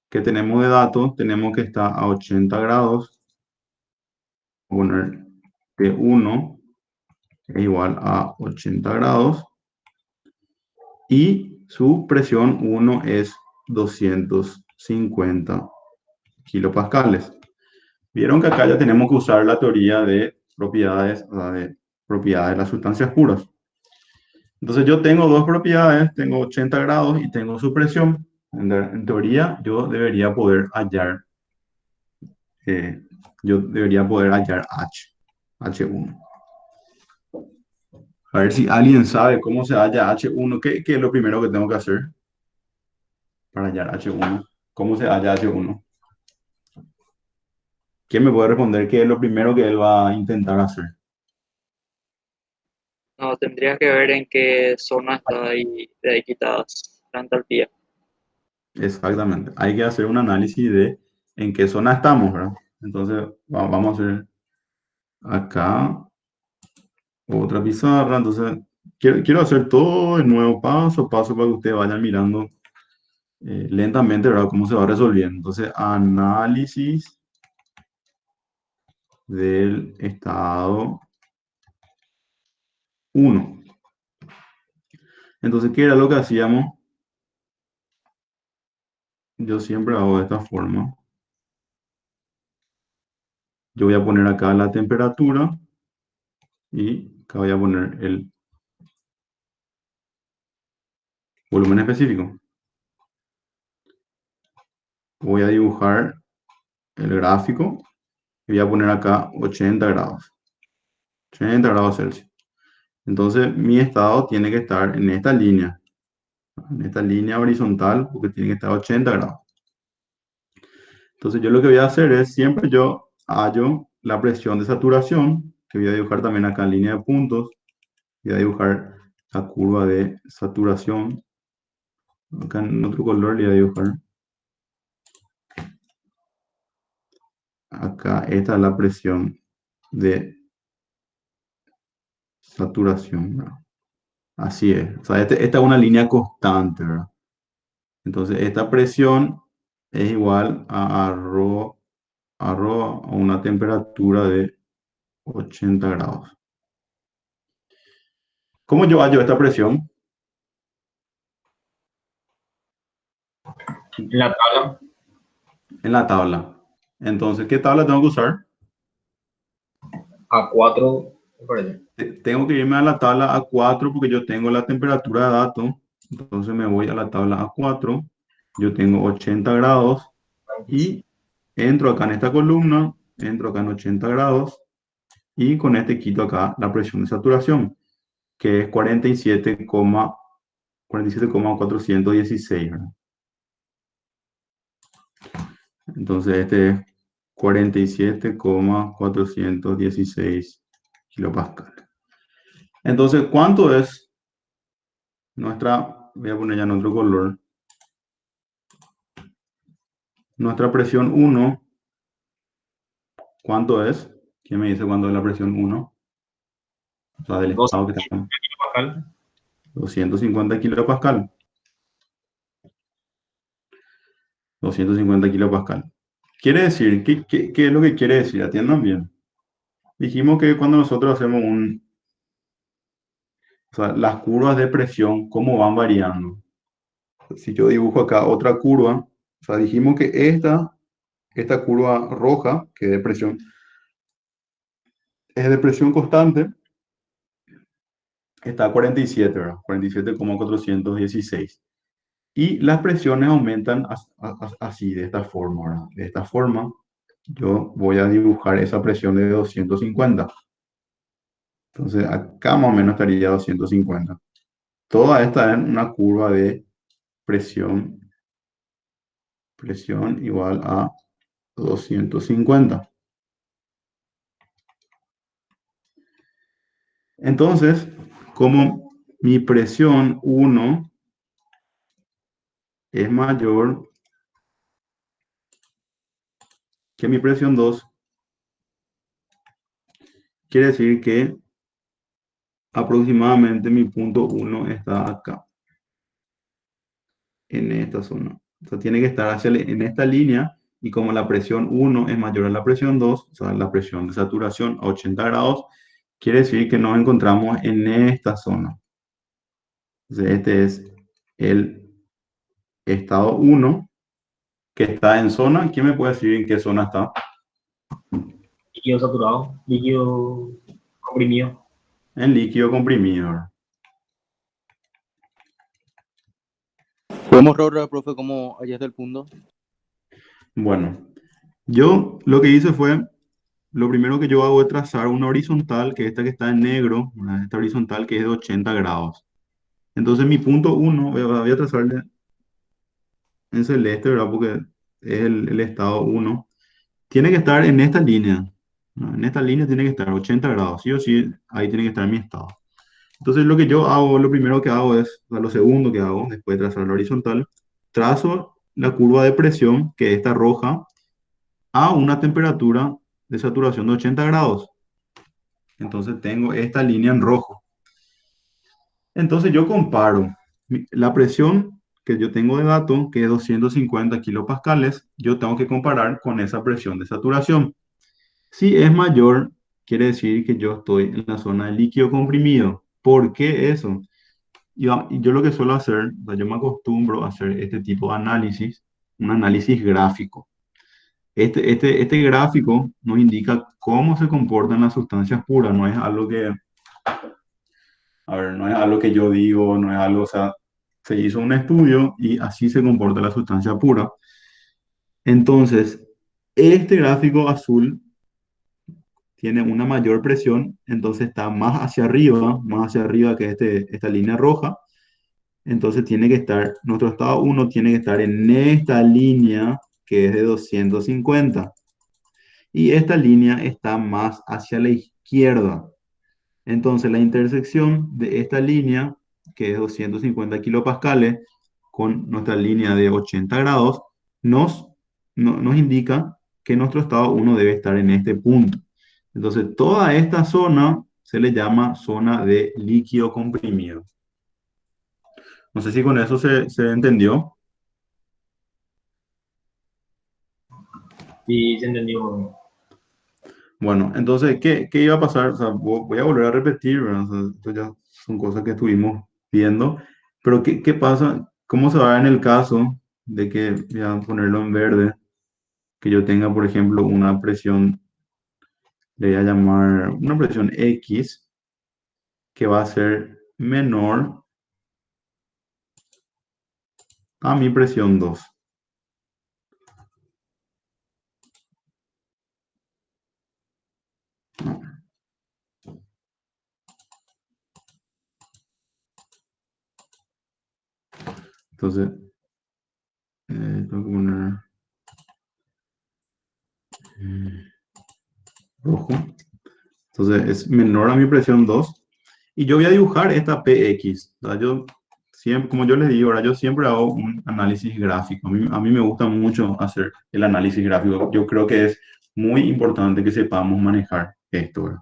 que tenemos de datos, tenemos que estar a 80 grados. Poner T1 es igual a 80 grados. Y su presión 1 es 250 kilopascales. Vieron que acá ya tenemos que usar la teoría de propiedades, o sea, de propiedades de las sustancias puras. Entonces yo tengo dos propiedades, tengo 80 grados y tengo su presión. En teoría yo debería poder hallar, H1. A ver si alguien sabe cómo se halla H1. ¿Qué es lo primero que tengo que hacer para hallar H1? ¿Cómo se halla H1? ¿Quién me puede responder qué es lo primero que él va a intentar hacer? No, tendrías que ver en qué zona está ahí de ahí quitadas la entalpía. Exactamente. Hay que hacer un análisis de en qué zona estamos, ¿verdad? Entonces, vamos a hacer acá otra pizarra. Entonces, quiero hacer todo de nuevo, paso a paso, para que ustedes vayan mirando lentamente, ¿verdad? Cómo se va resolviendo. Entonces, análisis del estado 1. Entonces, ¿qué era lo que hacíamos? Yo siempre hago de esta forma. Yo voy a poner acá la temperatura y acá voy a poner el volumen específico. Voy a dibujar el gráfico y voy a poner acá 80 grados. 80 grados Celsius. Entonces, mi estado tiene que estar en esta línea horizontal, porque tiene que estar a 80 grados. Entonces, yo lo que voy a hacer es, siempre yo hallo la presión de saturación, que voy a dibujar también acá en línea de puntos. Voy a dibujar la curva de saturación. Acá en otro color le voy a dibujar. Acá, esta es la presión de saturación, ¿verdad? Así es. O sea, esta es una línea constante, ¿verdad? Entonces, esta presión es igual a una temperatura de 80 grados. ¿Cómo yo hallo esta presión? En la tabla, En la tabla. Entonces, ¿qué tabla tengo que usar? A4, me parece. Tengo que irme a la tabla A4 porque yo tengo la temperatura de dato. Entonces me voy a la tabla A4. Yo tengo 80 grados y entro acá en esta columna, entro acá en 80 grados y con este quito acá la presión de saturación, que es 47,416, ¿verdad? Entonces este es 47,416 kilopascal. Entonces, ¿cuánto es nuestra, voy a poner ya en otro color, nuestra presión 1? ¿Cuánto es? ¿Quién me dice cuánto es la presión 1? O sea, del estado que está. 250 kilopascal. 250 kilopascal. Quiere decir, ¿qué es lo que quiere decir? Atiendan bien. Dijimos que cuando nosotros hacemos o sea, las curvas de presión, ¿cómo van variando? Si yo dibujo acá otra curva, o sea, dijimos que esta curva roja, que es de presión constante, está a 47, ¿verdad? 47,416. Y las presiones aumentan así, de esta forma, ¿verdad? De esta forma, yo voy a dibujar esa presión de 250. Entonces, acá más o menos estaría 250. Toda esta es una curva de presión, presión igual a 250. Entonces, como mi presión 1 es mayor que mi presión 2, quiere decir que aproximadamente mi punto 1 está acá, en esta zona. O sea, tiene que estar en esta línea, y como la presión 1 es mayor a la presión 2, o sea, la presión de saturación a 80 grados, quiere decir que nos encontramos en esta zona. Entonces, este es el estado 1, que está en zona. ¿Quién me puede decir en qué zona está? Líquido saturado, líquido comprimido. En líquido comprimido, ¿verdad? ¿Podemos recorrer, profe, cómo hallaste el punto? Bueno, yo lo que hice fue, lo primero que yo hago es trazar una horizontal, que es esta que está en negro, ¿verdad? Esta horizontal que es de 80 grados. Entonces mi punto 1, voy a trazarle en celeste, ¿verdad? Porque es el estado 1. Tiene que estar en esta línea, ¿no? En esta línea tiene que estar 80 grados, sí o sí, ahí tiene que estar mi estado. Entonces lo que yo hago, lo primero que hago es, o sea, lo segundo que hago, después de trazar la horizontal, trazo la curva de presión, que es esta roja, a una temperatura de saturación de 80 grados. Entonces tengo esta línea en rojo. Entonces yo comparo la presión que yo tengo de dato, que es 250 kilopascales, yo tengo que comparar con esa presión de saturación. Si es mayor, quiere decir que yo estoy en la zona de líquido comprimido. ¿Por qué eso? Y yo lo que suelo hacer, o sea, yo me acostumbro a hacer este tipo de análisis, un análisis gráfico. Este gráfico nos indica cómo se comportan las sustancias puras, no es algo que, a ver, no es algo que yo digo, no es algo, o sea, se hizo un estudio y así se comporta la sustancia pura. Entonces, este gráfico azul tiene una mayor presión, entonces está más hacia arriba que esta línea roja. Entonces tiene que estar, nuestro estado 1 tiene que estar en esta línea que es de 250. Y esta línea está más hacia la izquierda. Entonces la intersección de esta línea, que es 250 kilopascales, con nuestra línea de 80 grados, nos indica que nuestro estado 1 debe estar en este punto. Entonces toda esta zona se le llama zona de líquido comprimido. No sé si con eso se entendió. Y se entendió. Bueno, entonces, ¿qué iba a pasar? O sea, voy a volver a repetir, ¿verdad? O sea, esto ya son cosas que estuvimos viendo. Pero, ¿qué pasa? ¿Cómo se va en el caso de que, voy a ponerlo en verde, que yo tenga, por ejemplo, una presión, le voy a llamar una presión X, que va a ser menor a mi presión 2? Entonces, tengo que poner rojo. Entonces, es menor a mi presión 2. Y yo voy a dibujar esta PX. ¿Verdad? Yo siempre, como yo les digo, ahora yo siempre hago un análisis gráfico. A mí me gusta mucho hacer el análisis gráfico. Yo creo que es muy importante que sepamos manejar esto, ¿verdad?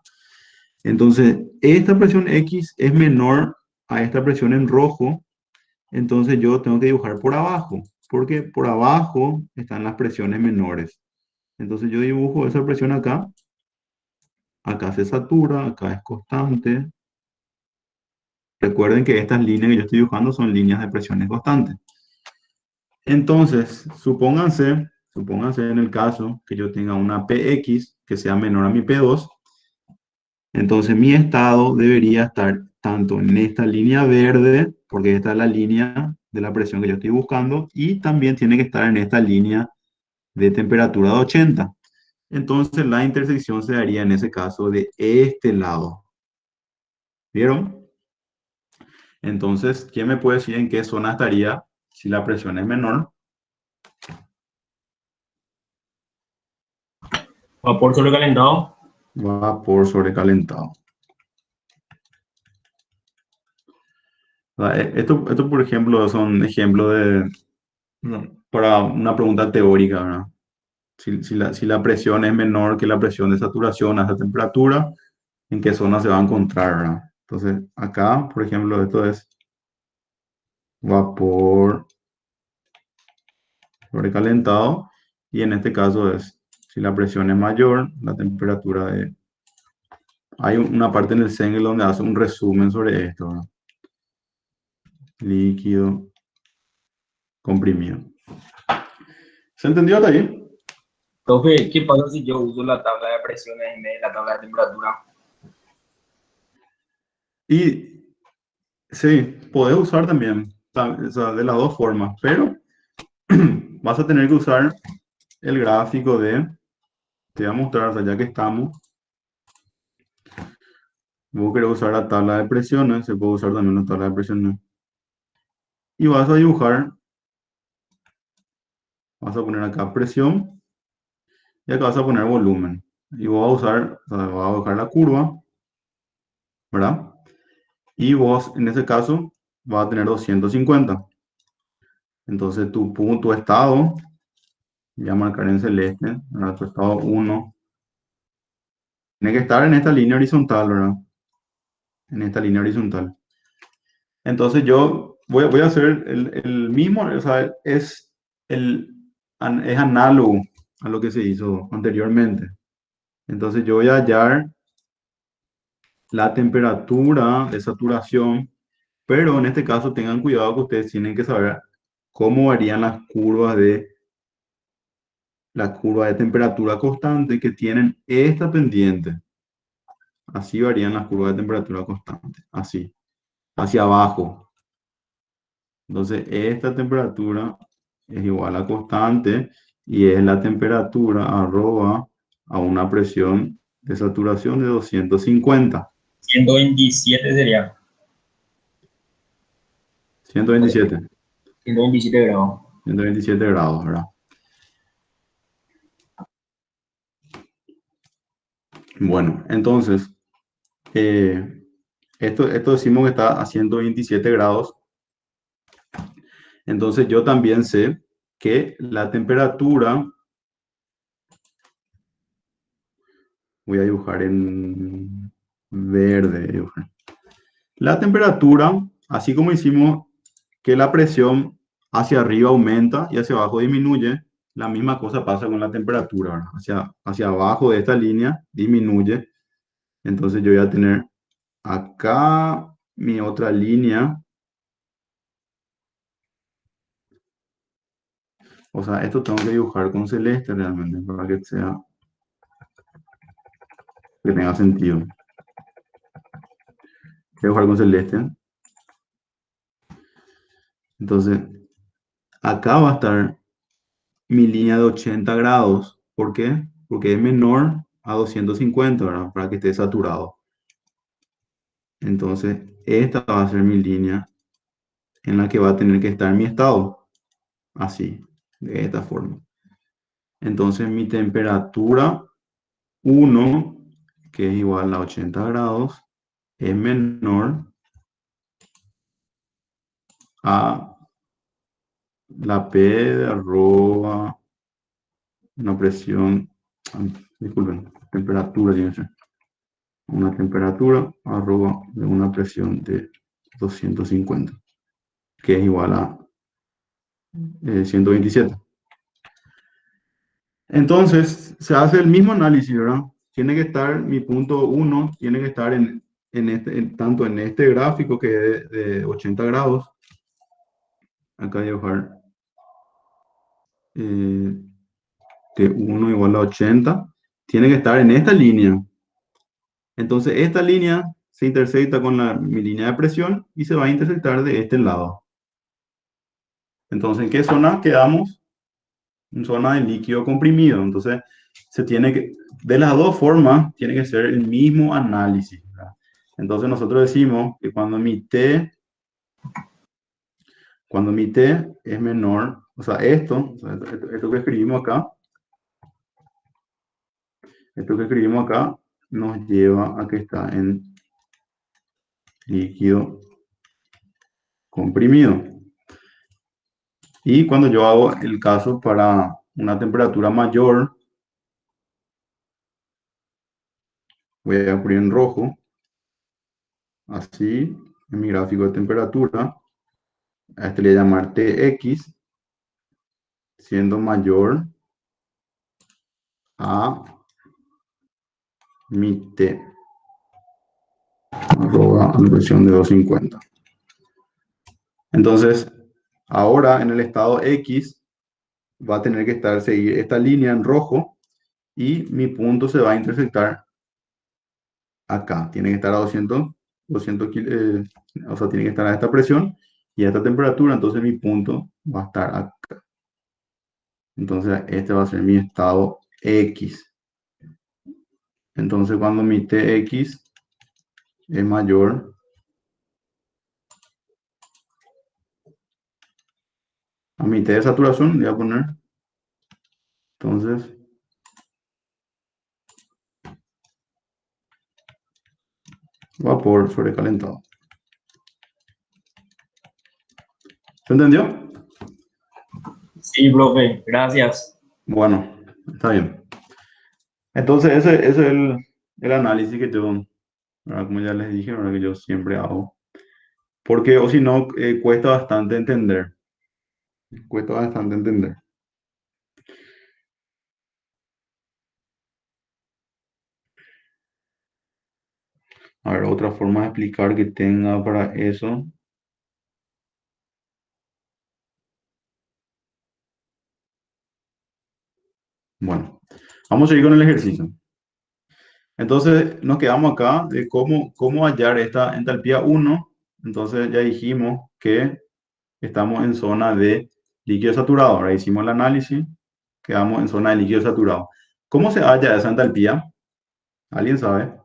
Entonces, esta presión X es menor a esta presión en rojo. Entonces, yo tengo que dibujar por abajo, porque por abajo están las presiones menores. Entonces, yo dibujo esa presión acá. Acá se satura, acá es constante. Recuerden que estas líneas que yo estoy dibujando son líneas de presiones constantes. Entonces, supónganse en el caso que yo tenga una PX que sea menor a mi P2. Entonces, mi estado debería estar tanto en esta línea verde, porque esta es la línea de la presión que yo estoy buscando, y también tiene que estar en esta línea de temperatura de 80. Entonces, la intersección se daría en ese caso de este lado. ¿Vieron? Entonces, ¿quién me puede decir en qué zona estaría si la presión es menor? Vapor sobrecalentado. Vapor sobrecalentado. Esto, por ejemplo, son ejemplos para una pregunta teórica, ¿verdad? Si la presión es menor que la presión de saturación a esa temperatura, ¿en qué zona se va a encontrar, ¿verdad? Entonces, acá, por ejemplo, esto es vapor sobrecalentado, y en este caso es, si la presión es mayor, la temperatura es... Hay una parte en el Sengel donde hace un resumen sobre esto, ¿verdad? Líquido comprimido. ¿Se entendió hasta ahí? Profe, ¿qué pasa si yo uso la tabla de presiones en vez de la tabla de temperatura? Y sí, podés usar también, o sea, de las dos formas, pero vas a tener que usar el gráfico te voy a mostrar, o sea, ya que estamos, vos querés usar la tabla de presiones, se puede usar también la tabla de presiones. Y vas a dibujar, vas a poner acá presión, y acá vas a poner volumen. Y vos vas a usar, o sea, vas a dibujar la curva, ¿verdad? Y vos, en ese caso, vas a tener 250. Entonces, tu estado, voy a marcar en celeste, ¿verdad? Tu estado 1, tiene que estar en esta línea horizontal, ¿verdad? En esta línea horizontal. Entonces, yo voy a hacer el mismo, o sea, es análogo a lo que se hizo anteriormente. Entonces, yo voy a hallar la temperatura de saturación, pero en este caso tengan cuidado que ustedes tienen que saber cómo varían las curvas de temperatura constante que tienen esta pendiente. Así varían las curvas de temperatura constante, así, hacia abajo. Entonces, esta temperatura es igual a constante y es la temperatura arroba a una presión de saturación de 250. 127 sería. 127. 127 grados. 127 grados, ¿verdad? Bueno, entonces, esto decimos que está a 127 grados. Entonces yo también sé que la temperatura, voy a dibujar en verde. La temperatura, así como hicimos que la presión hacia arriba aumenta y hacia abajo disminuye, la misma cosa pasa con la temperatura, ¿verdad? Hacia abajo de esta línea disminuye. Entonces yo voy a tener acá mi otra línea. O sea, esto tengo que dibujar con celeste realmente para que tenga sentido. Voy a dibujar con celeste. Entonces, acá va a estar mi línea de 80 grados. ¿Por qué? Porque es menor a 250, ¿verdad? Para que esté saturado. Entonces, esta va a ser mi línea en la que va a tener que estar mi estado. Así, de esta forma. Entonces, mi temperatura 1, que es igual a 80 grados, es menor a la P de arroba una presión, disculpen, temperatura tiene que ser. Una temperatura arroba de una presión de 250, que es igual a 127. Entonces, se hace el mismo análisis, ¿verdad? Tiene que estar, mi punto 1 tiene que estar tanto en este gráfico que es de 80 grados. Acá voy a dibujar de 1 igual a 80. Tiene que estar en esta línea. Entonces, esta línea se intersecta con mi línea de presión y se va a intersectar de este lado. Entonces, ¿en qué zona quedamos? En zona de líquido comprimido. Entonces, de las dos formas, tiene que ser el mismo análisis, ¿verdad? Entonces, nosotros decimos que cuando mi T es menor, o sea, esto que escribimos acá, nos lleva a que está en líquido comprimido. Y cuando yo hago el caso para una temperatura mayor, voy a poner en rojo, así, en mi gráfico de temperatura. A este le voy a llamar Tx, siendo mayor a mi T, arroba a la presión de 250. Entonces, ahora en el estado X va a tener que seguir esta línea en rojo y mi punto se va a intersectar acá. Tiene que estar a 200 o sea, tiene que estar a esta presión y a esta temperatura, entonces mi punto va a estar acá. Entonces, este va a ser mi estado X. Entonces, cuando mi Tx es mayor a mi T de saturación, voy a poner, entonces, vapor sobrecalentado. ¿Se entendió? Sí, profe, gracias. Bueno, está bien. Entonces, ese es el análisis que yo, ¿verdad? Como ya les dije, ¿verdad? Que yo siempre hago. Porque, o si no, cuesta bastante entender. Cuesta bastante entender. A ver, otra forma de explicar que tenga para eso. Bueno, vamos a seguir con el ejercicio. Entonces, nos quedamos acá de cómo hallar esta entalpía 1. Entonces, ya dijimos que estamos en zona de líquido saturado. Ahora hicimos el análisis, quedamos en zona de líquido saturado. ¿Cómo se halla esa entalpía? ¿Alguien sabe?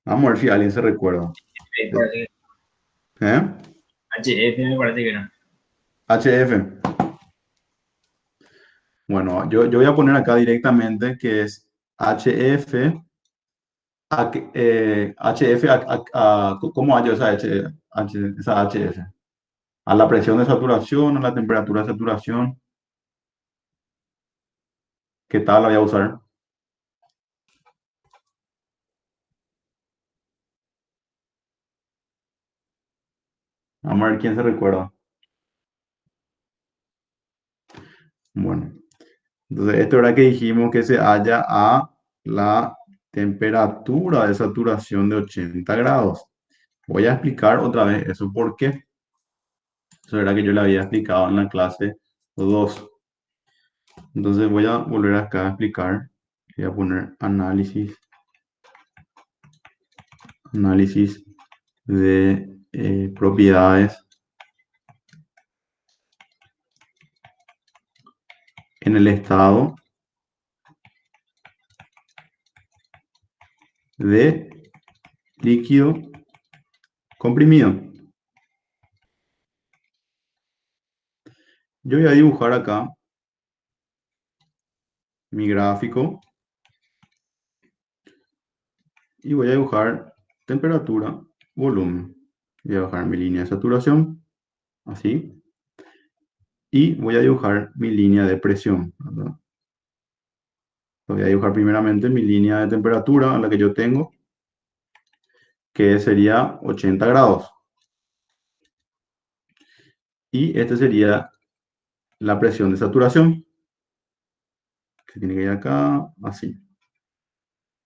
Vamos a ver si alguien se recuerda. Me parece ¿Eh? que HF me parece que era. HF. Bueno, yo voy a poner acá directamente que es HF. HF, ¿cómo hallo esa, esa HF? A la presión de saturación, a la temperatura de saturación. ¿Qué tal la voy a usar? Vamos a ver quién se recuerda. Bueno, entonces esto era que dijimos que se halla a la temperatura de saturación de 80 grados. Voy a explicar otra vez eso por qué. Eso era que yo le había explicado en la clase 2. Entonces voy a volver acá a explicar. Voy a poner análisis de propiedades en el estado de líquido comprimido. Yo voy a dibujar acá mi gráfico y voy a dibujar temperatura, volumen. Voy a bajar mi línea de saturación, así, y voy a dibujar mi línea de presión, ¿verdad? Voy a dibujar primeramente mi línea de temperatura, a la que yo tengo, que sería 80 grados. Y este sería la presión de saturación, que tiene que ir acá, así.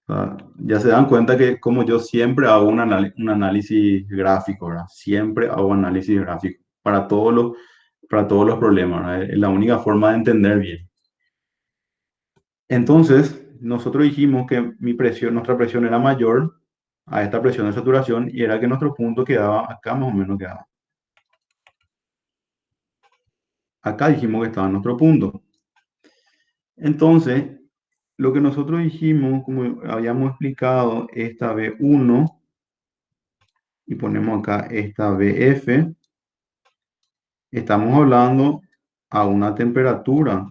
O sea, ya se dan cuenta que como yo siempre hago un análisis gráfico, ¿verdad? Siempre hago análisis gráfico para todos los problemas, ¿verdad? Es la única forma de entender bien. Entonces, nosotros dijimos que nuestra presión era mayor a esta presión de saturación y era que nuestro punto quedaba acá, más o menos quedaba. Acá dijimos que estaba en nuestro punto. Entonces, lo que nosotros dijimos, como habíamos explicado, esta B1, y ponemos acá esta BF, estamos hablando a una temperatura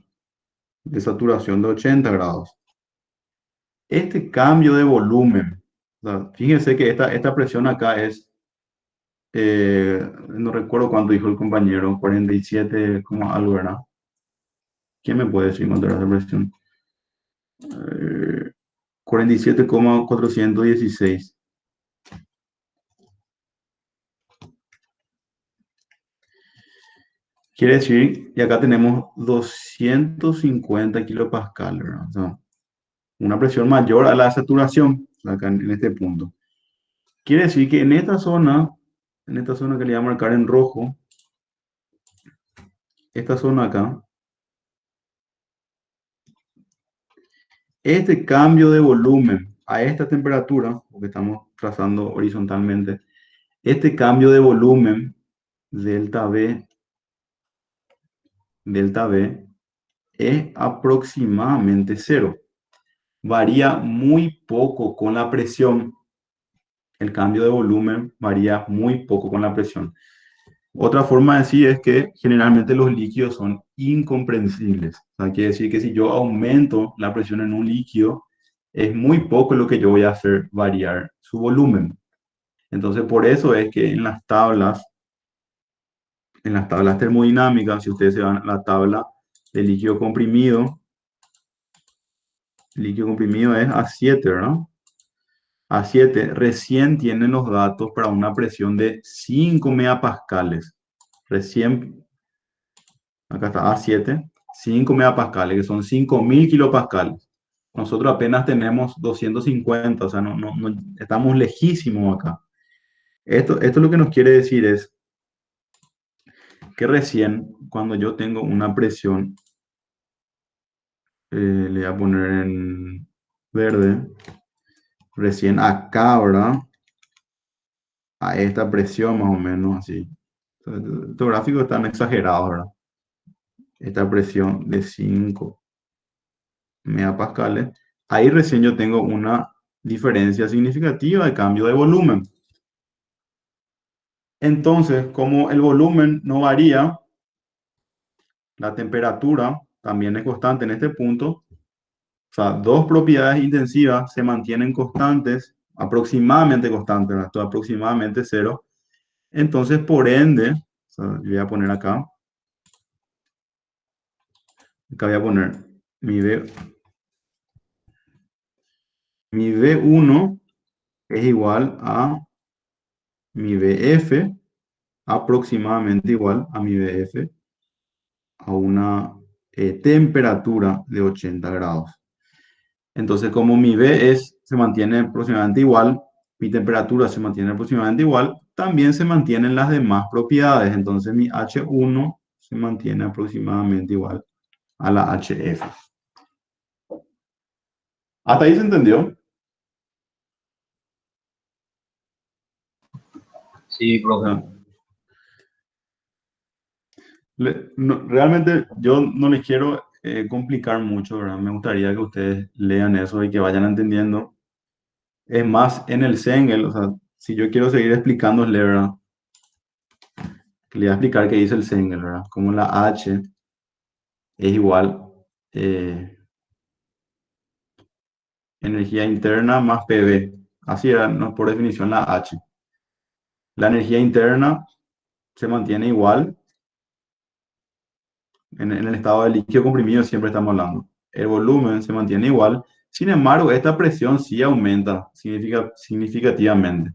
de saturación de 80 grados. Este cambio de volumen, o sea, fíjense que esta presión acá es, no recuerdo cuánto dijo el compañero, 47, como algo, ¿verdad? ¿Quién me puede decir cuánto era esa presión? 47,416. Quiere decir, y acá tenemos 250 kilopascal, ¿verdad? O sea, una presión mayor a la saturación, acá en este punto. Quiere decir que en esta zona que le voy a marcar en rojo, esta zona acá, este cambio de volumen a esta temperatura, porque estamos trazando horizontalmente, este cambio de volumen, delta V, es aproximadamente cero. Varía muy poco con la presión. El cambio de volumen varía muy poco con la presión. Otra forma de decir es que generalmente los líquidos son incomprensibles. O sea, quiere decir que si yo aumento la presión en un líquido, es muy poco lo que yo voy a hacer variar su volumen. Entonces, por eso es que en las tablas termodinámicas, si ustedes se van a la tabla de líquido comprimido, el líquido comprimido es A7, ¿verdad? A7 recién tienen los datos para una presión de 5 megapascales. Recién, acá está A7, 5 megapascales, que son 5000 kilopascales. Nosotros apenas tenemos 250, o sea, estamos lejísimos acá. Esto lo que nos quiere decir es que recién, cuando yo tengo una presión, le voy a poner en verde, recién acá, ¿verdad? A esta presión más o menos así. Estos gráficos están exagerados, ¿verdad? Esta presión de 5 megapascales, ahí recién yo tengo una diferencia significativa de cambio de volumen. Entonces, como el volumen no varía, la temperatura también es constante en este punto. O sea, dos propiedades intensivas se mantienen constantes, aproximadamente constantes, ¿verdad? Esto aproximadamente cero. Entonces, por ende, o sea, yo voy a poner acá voy a poner mi V1 es igual a mi VF, aproximadamente igual a mi VF, a una temperatura de 80 grados. Entonces, como mi se mantiene aproximadamente igual, mi temperatura se mantiene aproximadamente igual, también se mantienen las demás propiedades. Entonces, mi H1 se mantiene aproximadamente igual a la HF. ¿Hasta ahí se entendió? Sí, profe. No. Realmente yo no les quiero complicar mucho, ¿verdad? Me gustaría que ustedes lean eso y que vayan entendiendo. Es más, en el Sengel, o sea, si yo quiero seguir explicándole, ¿verdad? Que le voy a explicar qué dice el Sengel, ¿verdad? Como la H es igual energía interna más PV. Así era, ¿no? Por definición la H. La energía interna se mantiene igual en el estado de líquido comprimido, siempre estamos hablando. El volumen se mantiene igual. Sin embargo, esta presión sí aumenta significativamente.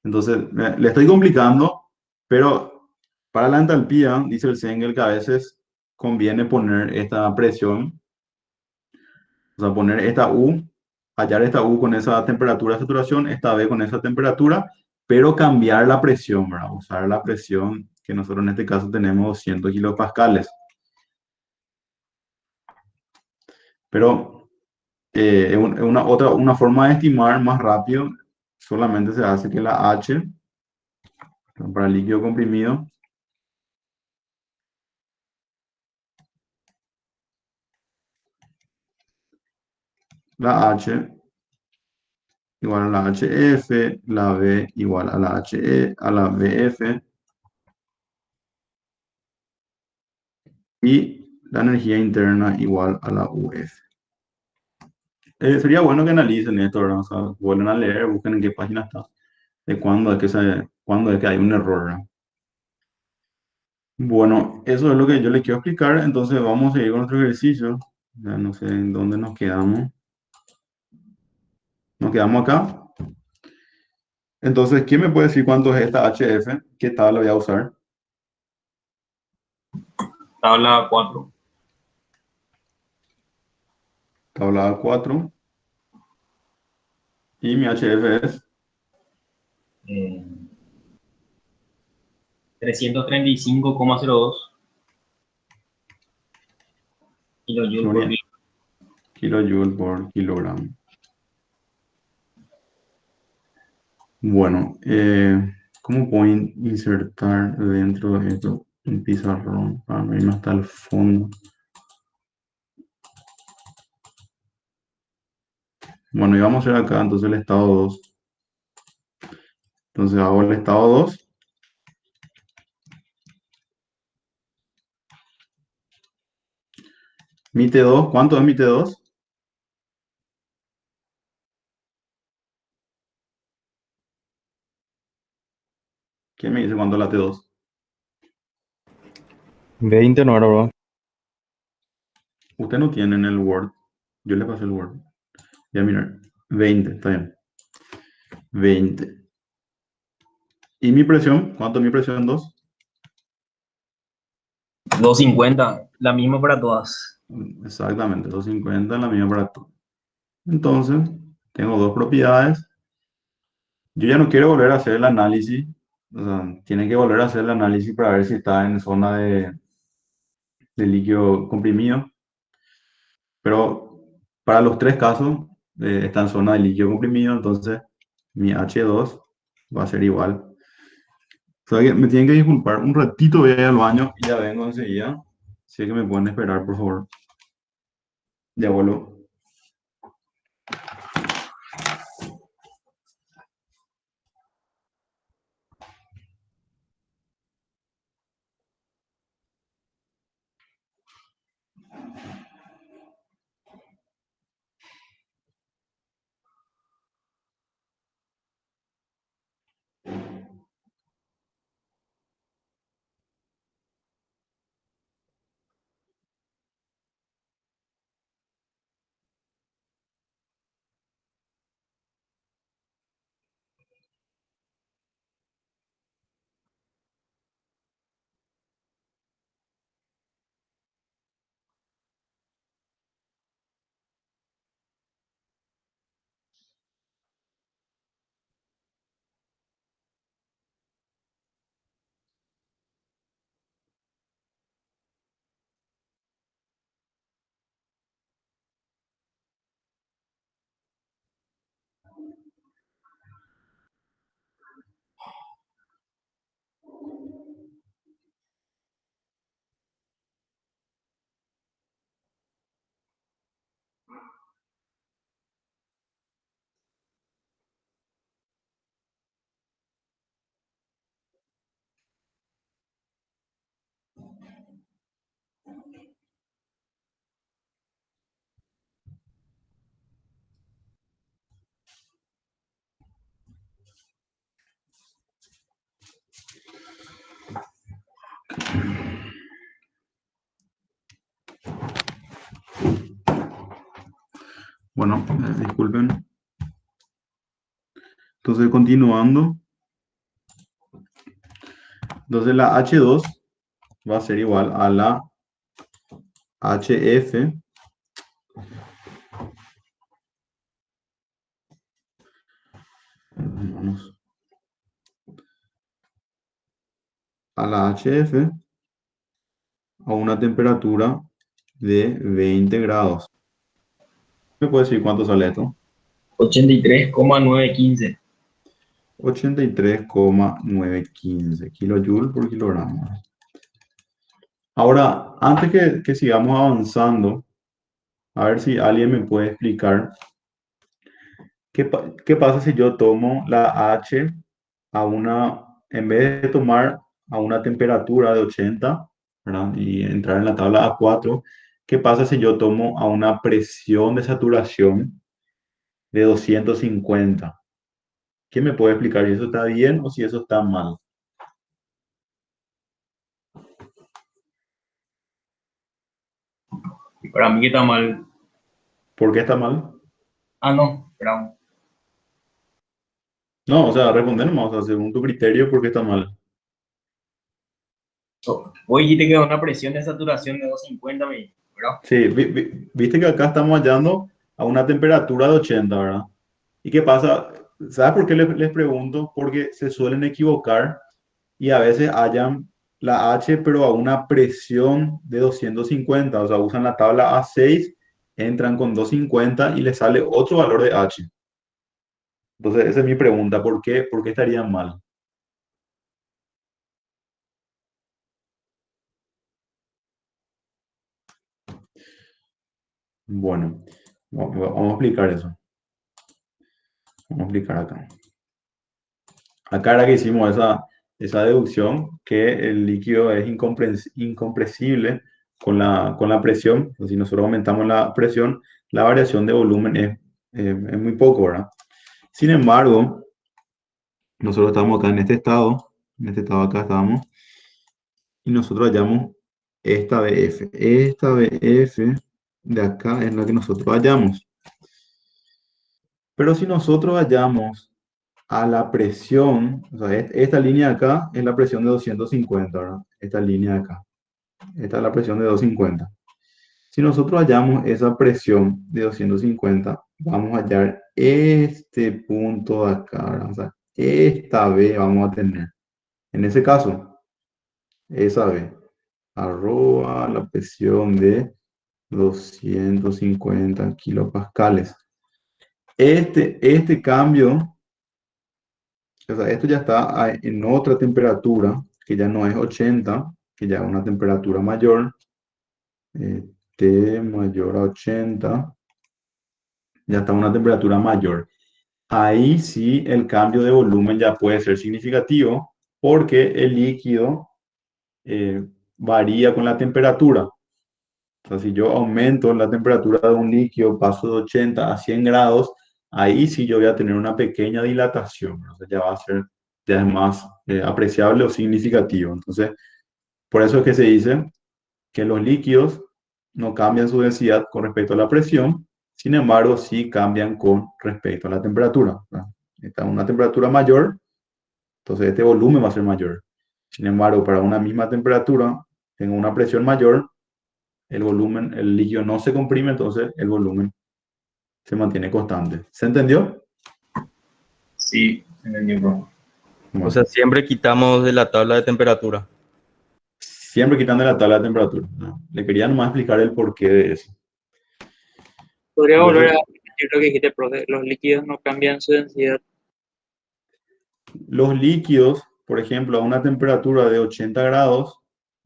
Entonces, le estoy complicando, pero para la entalpía, dice el Sengel que a veces conviene poner esta presión, o sea, poner esta U, hallar esta U con esa temperatura de saturación, esta B con esa temperatura, pero cambiar la presión, ¿verdad? Usar la presión que nosotros en este caso tenemos 200 kilopascales. Pero una forma de estimar más rápido, solamente se hace que la H, para el líquido comprimido, la H igual a la HF, la B igual a la HE, a la BF, y la energía interna igual a la UF. Sería bueno que analicen esto, ¿verdad? O sea, vuelven a leer, busquen en qué página está, de cuándo es que hay un error, ¿verdad? Bueno, eso es lo que yo les quiero explicar, entonces vamos a seguir con nuestro ejercicio. Ya no sé en dónde nos quedamos. Nos quedamos acá. Entonces, ¿quién me puede decir cuánto es esta HF? ¿Qué tabla voy a usar? Tabla 4. Tabla 4. Y mi HF es 335,02 kilojoules por kilojoule por kilogramo. Bueno, ¿cómo puedo insertar dentro de esto un pizarrón para no irme hasta el fondo? Bueno, y vamos a hacer acá entonces el estado 2. Entonces hago el estado 2. Mi T2, ¿cuánto es mi T2? ¿Quién me dice cuánto es la T2? 20 no era, bro. Usted no tiene en el Word. Yo le pasé el Word. Ya mirar. 20, está bien. 20. ¿Y mi presión? ¿Cuánto es mi presión 2? 250, la misma para todas. Exactamente, 250 la misma para todo. Entonces, tengo dos propiedades. Yo ya no quiero volver a hacer el análisis. O sea, tiene que volver a hacer el análisis para ver si está en zona de líquido comprimido. Pero para los tres casos, está en zona de líquido comprimido. Entonces, mi H2 va a ser igual. O sea, que me tienen que disculpar. Un ratito voy a ir al baño y ya vengo enseguida. Si es que me pueden esperar, por favor. Ya vuelvo. Bueno, disculpen. Entonces, continuando. Entonces, la H2 va a ser igual a la HF a la HF a una temperatura de 20 grados. ¿Me puede decir cuánto sale esto? 83,915. 83,915 kilojoules por kilogramo. Ahora, antes que sigamos avanzando, a ver si alguien me puede explicar qué pasa si yo tomo la H en vez de tomar a una temperatura de 80, ¿verdad? Y entrar en la tabla A4, ¿qué pasa si yo tomo a una presión de saturación de 250? ¿Quién me puede explicar si eso está bien o si eso está mal? Y para mí que está mal. ¿Por qué está mal? Ah, no, espera. No, o sea, responder nomás, o sea, según tu criterio, ¿por qué está mal? Vos dijiste que una presión de saturación de 250, ¿verdad? Sí, viste que acá estamos hallando a una temperatura de 80, ¿verdad? ¿Y qué pasa? ¿Sabes por qué les pregunto? Porque se suelen equivocar y a veces hallan la H, pero a una presión de 250. O sea, usan la tabla A6, entran con 250 y les sale otro valor de H. Entonces, esa es mi pregunta. ¿Por qué? ¿Por qué estarían mal? Bueno, vamos a explicar eso. Vamos a explicar acá. Acá era que hicimos esa deducción que el líquido es incompresible con la presión. Si nosotros aumentamos la presión, la variación de volumen es muy poco, ¿verdad? Sin embargo, nosotros estamos acá en este estado acá estamos, y nosotros hallamos esta BF. Esta BF de acá es la que nosotros hallamos. Pero si nosotros hallamos a la presión, o sea, esta línea de acá es la presión de 250, ¿verdad? Esta línea de acá. Esta es la presión de 250. Si nosotros hallamos esa presión de 250, vamos a hallar este punto de acá, ¿verdad? O sea, esta B vamos a tener. En ese caso, esa B, arroba la presión de 250 kilopascales. Este cambio, o sea, esto ya está en otra temperatura, que ya no es 80, que ya es una temperatura mayor, T mayor a 80, ya está a una temperatura mayor. Ahí sí el cambio de volumen ya puede ser significativo, porque el líquido varía con la temperatura. O sea, si yo aumento la temperatura de un líquido, paso de 80 a 100 grados, ahí sí yo voy a tener una pequeña dilatación. O sea, ya va a ser ya es más apreciable o significativo. Entonces, por eso es que se dice que los líquidos no cambian su densidad con respecto a la presión, sin embargo, sí cambian con respecto a la temperatura, ¿verdad? Está a una temperatura mayor, entonces este volumen va a ser mayor. Sin embargo, para una misma temperatura, tengo una presión mayor, el volumen, el líquido no se comprime, entonces el volumen se mantiene constante. ¿Se entendió? Sí, entendí, bro. O Bueno, sea, siempre quitamos de la tabla de temperatura. siempre quitando la tabla de temperatura, ¿no? Le quería nomás explicar el porqué de eso. Podría volver a Entonces, decir lo que dijiste, profe. Los líquidos no cambian su densidad. los líquidos, por ejemplo, a una temperatura de 80 grados,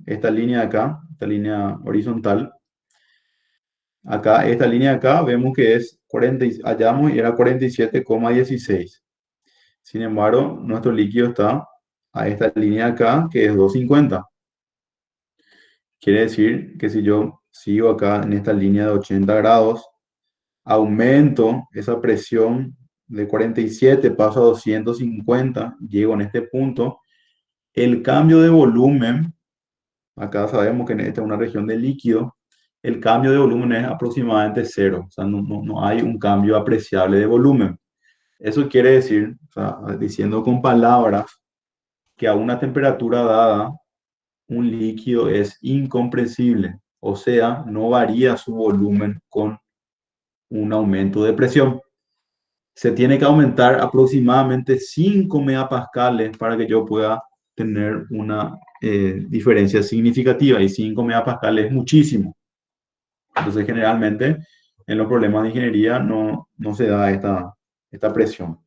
esta línea de acá, esta línea horizontal, acá, esta línea de acá, vemos que es 40, hallamos y era 47,16. Sin embargo, nuestro líquido está a esta línea de acá, que es 250. Quiere decir que si yo sigo acá en esta línea de 80 grados, aumento esa presión de 47, paso a 250, llego en este punto, el cambio de volumen, acá sabemos que esta es una región de líquido, el cambio de volumen es aproximadamente cero, o sea, no hay un cambio apreciable de volumen. Eso quiere decir, o sea, diciendo con palabras, que a una temperatura dada, un líquido es incompresible, o sea, no varía su volumen con un aumento de presión. Se tiene que aumentar aproximadamente 5 megapascales para que yo pueda tener una diferencia significativa, y 5 megapascales es muchísimo. Entonces, generalmente, en los problemas de ingeniería no se da esta presión.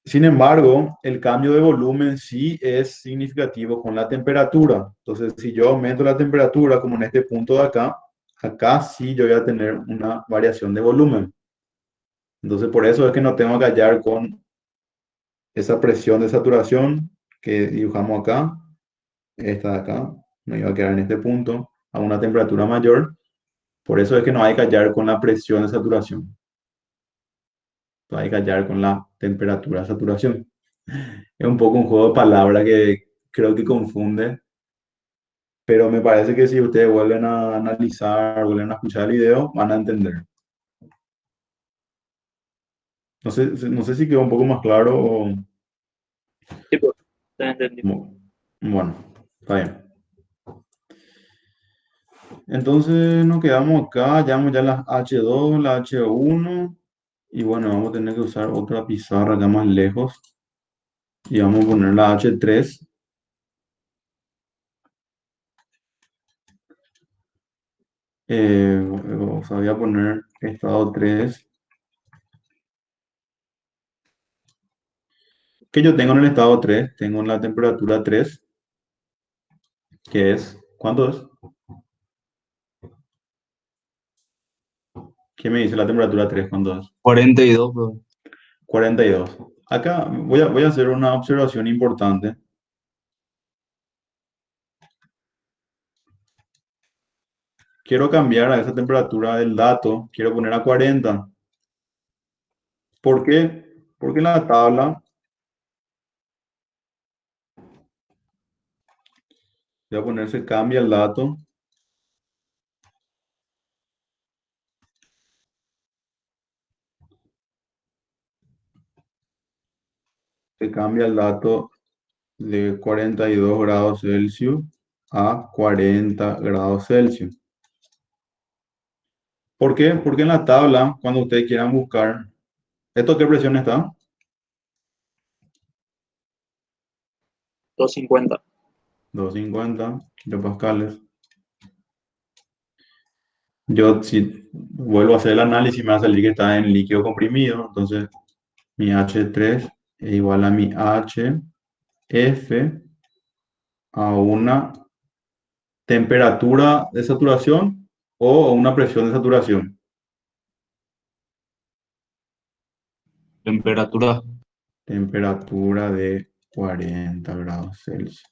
Sin embargo, el cambio de volumen sí es significativo con la temperatura. Entonces, si yo aumento la temperatura, como en este punto de acá, acá sí yo voy a tener una variación de volumen. Entonces, por eso es que no tengo que hallar con esa presión de saturación que dibujamos acá, esta de acá, me iba a quedar en este punto, a una temperatura mayor. Por eso es que no hay que hallar con la presión de saturación. Hay que hallar con la temperatura de saturación. Es un poco un juego de palabras que creo que confunde, pero me parece que si ustedes vuelven a analizar, vuelven a escuchar el video, van a entender. No sé si quedó un poco más claro o... Sí, pues, te entendí. Bueno, está bien. Entonces nos quedamos acá, llamamos ya las H2, la H1, y bueno, vamos a tener que usar otra pizarra acá más lejos, y vamos a poner la H3. O sea, voy a poner estado 3. Que yo tengo en el estado 3, tengo la temperatura 3, que es, ¿cuánto es? ¿Qué me dice la temperatura 3? ¿Cuánto es? 42, bro. 42. Acá voy a hacer una observación importante. Quiero cambiar a esa temperatura del dato, quiero poner a 40. ¿Por qué? Porque en la tabla, voy a poner se cambia el dato. Se cambia el dato de 42 grados Celsius a 40 grados Celsius. ¿Por qué? Porque en la tabla, cuando ustedes quieran buscar, ¿esto qué presión está? 250. 250 kilopascales. Yo, si vuelvo a hacer el análisis, me va a salir que está en líquido comprimido. Entonces, mi H3 es igual a mi HF a una temperatura de saturación o a una presión de saturación. Temperatura. Temperatura de 40 grados Celsius.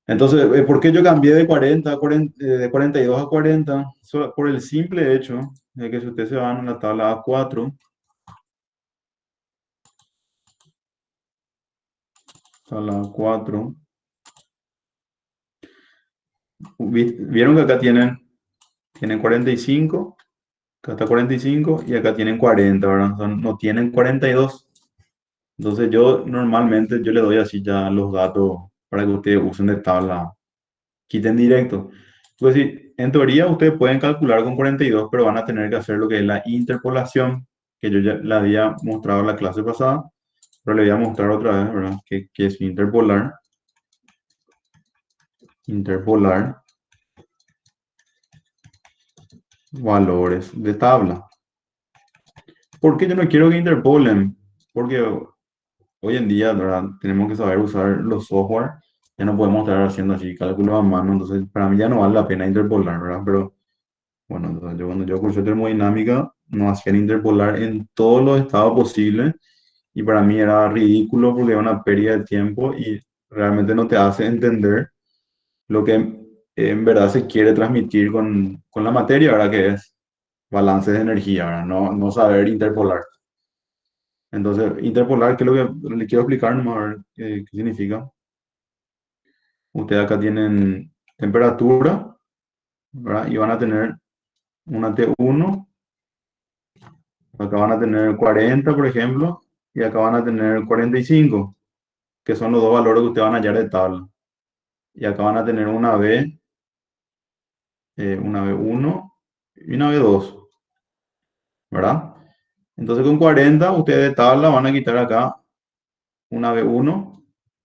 Entonces, ¿por qué yo cambié de 42 a 40? Por el simple hecho de que si ustedes se van a la tabla A4, tabla A4, vieron que acá tienen 45, acá está 45 y acá tienen 40, ¿verdad? O sea, no tienen 42. Entonces yo normalmente yo le doy así ya los datos para que ustedes usen de tabla, quiten directo. Pues sí, en teoría ustedes pueden calcular con 42, pero van a tener que hacer lo que es la interpolación, que yo ya la había mostrado en la clase pasada, pero le voy a mostrar otra vez, ¿verdad? Que es interpolar. Interpolar valores de tabla. ¿Por qué yo no quiero que interpolen? Porque hoy en día, ¿verdad? Tenemos que saber usar los software. Ya no podemos estar haciendo así cálculos a mano. Entonces, para mí ya no vale la pena interpolar, ¿verdad? Pero bueno, entonces cuando yo cursé termodinámica, nos hacían interpolar en todos los estados posibles. Y para mí era ridículo porque era una pérdida de tiempo y realmente no te hace entender lo que en verdad se quiere transmitir con la materia, ¿verdad? Que es balance de energía, ¿verdad? No saber interpolar. Entonces, interpolar, ¿qué es lo que le quiero explicar nomás? A ver qué significa. Ustedes acá tienen temperatura, ¿verdad? Y van a tener una T1, acá van a tener 40, por ejemplo, y acá van a tener 45, que son los dos valores que ustedes van a hallar de tabla. Y acá van a tener una B1 y una B2, ¿verdad? Entonces con 40 ustedes de tabla van a quitar acá una B1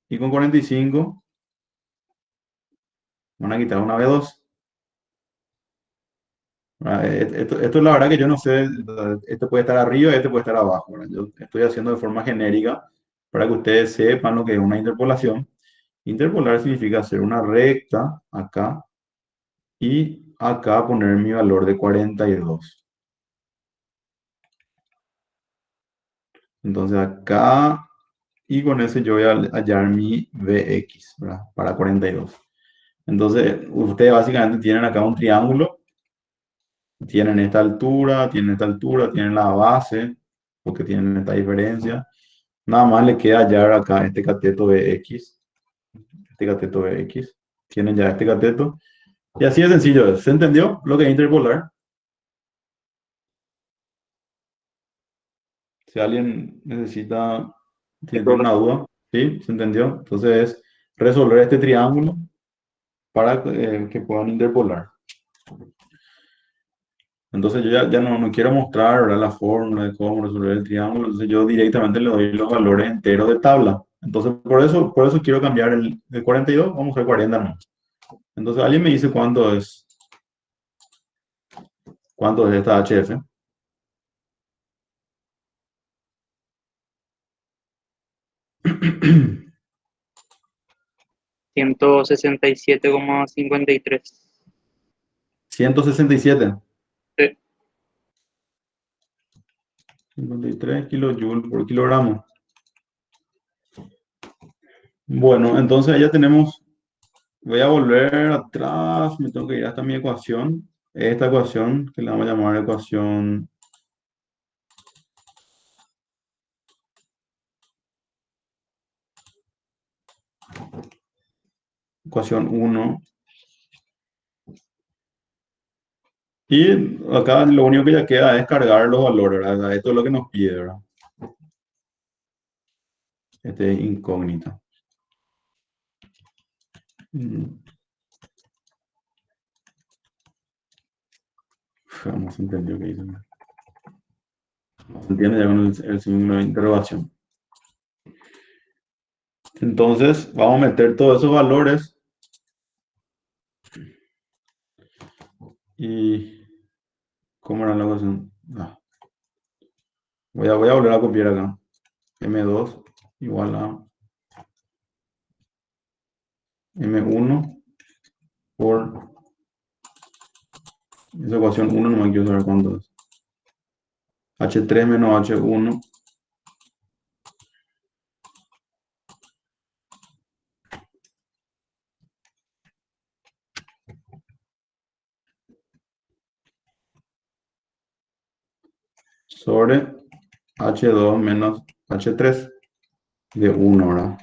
y con 45 van a quitar una B2. Esto la verdad que yo no sé, esto puede estar arriba y este puede estar abajo, ¿verdad? Yo estoy haciendo de forma genérica para que ustedes sepan lo que es una interpolación. Interpolar significa hacer una recta acá y acá poner mi valor de 42. Entonces acá, y con ese yo voy a hallar mi Vx, ¿verdad? Para 42. Entonces ustedes básicamente tienen acá un triángulo, tienen esta altura, tienen esta altura, tienen la base, porque tienen esta diferencia. Nada más le queda hallar acá este cateto Bx, este cateto Bx. Tienen ya este cateto. Y así de sencillo es. ¿Se entendió lo que es interpolar? Si alguien necesita, tiene una duda, ¿sí? ¿Se entendió? Entonces es resolver este triángulo para que puedan interpolar. Entonces yo ya no quiero mostrar, ¿verdad?, la fórmula de cómo resolver el triángulo. Entonces yo directamente le doy los valores enteros de tabla. Entonces por eso quiero cambiar el 42, vamos a hacer 40 no. Entonces alguien me dice cuánto es esta HF. 167,53. 167. Sí. 53 kilojoules por kilogramo. Bueno, entonces ya tenemos, voy a volver atrás, me tengo que ir hasta mi ecuación. Esta ecuación, que la vamos a llamar ecuación 1. Y acá lo único que ya queda es cargar los valores, ¿verdad? Esto es lo que nos pide, ¿verdad? Este es incógnita. No se entendió qué dice. No se entiende ya con el signo de interrogación. Entonces, vamos a meter todos esos valores. Y ¿cómo era la ecuación? Voy a volver a copiar acá. M2 igual a M1 por esa ecuación 1, no me quiero saber cuánto es. H3 menos H1 sobre H2 menos H3 de 1, ¿verdad?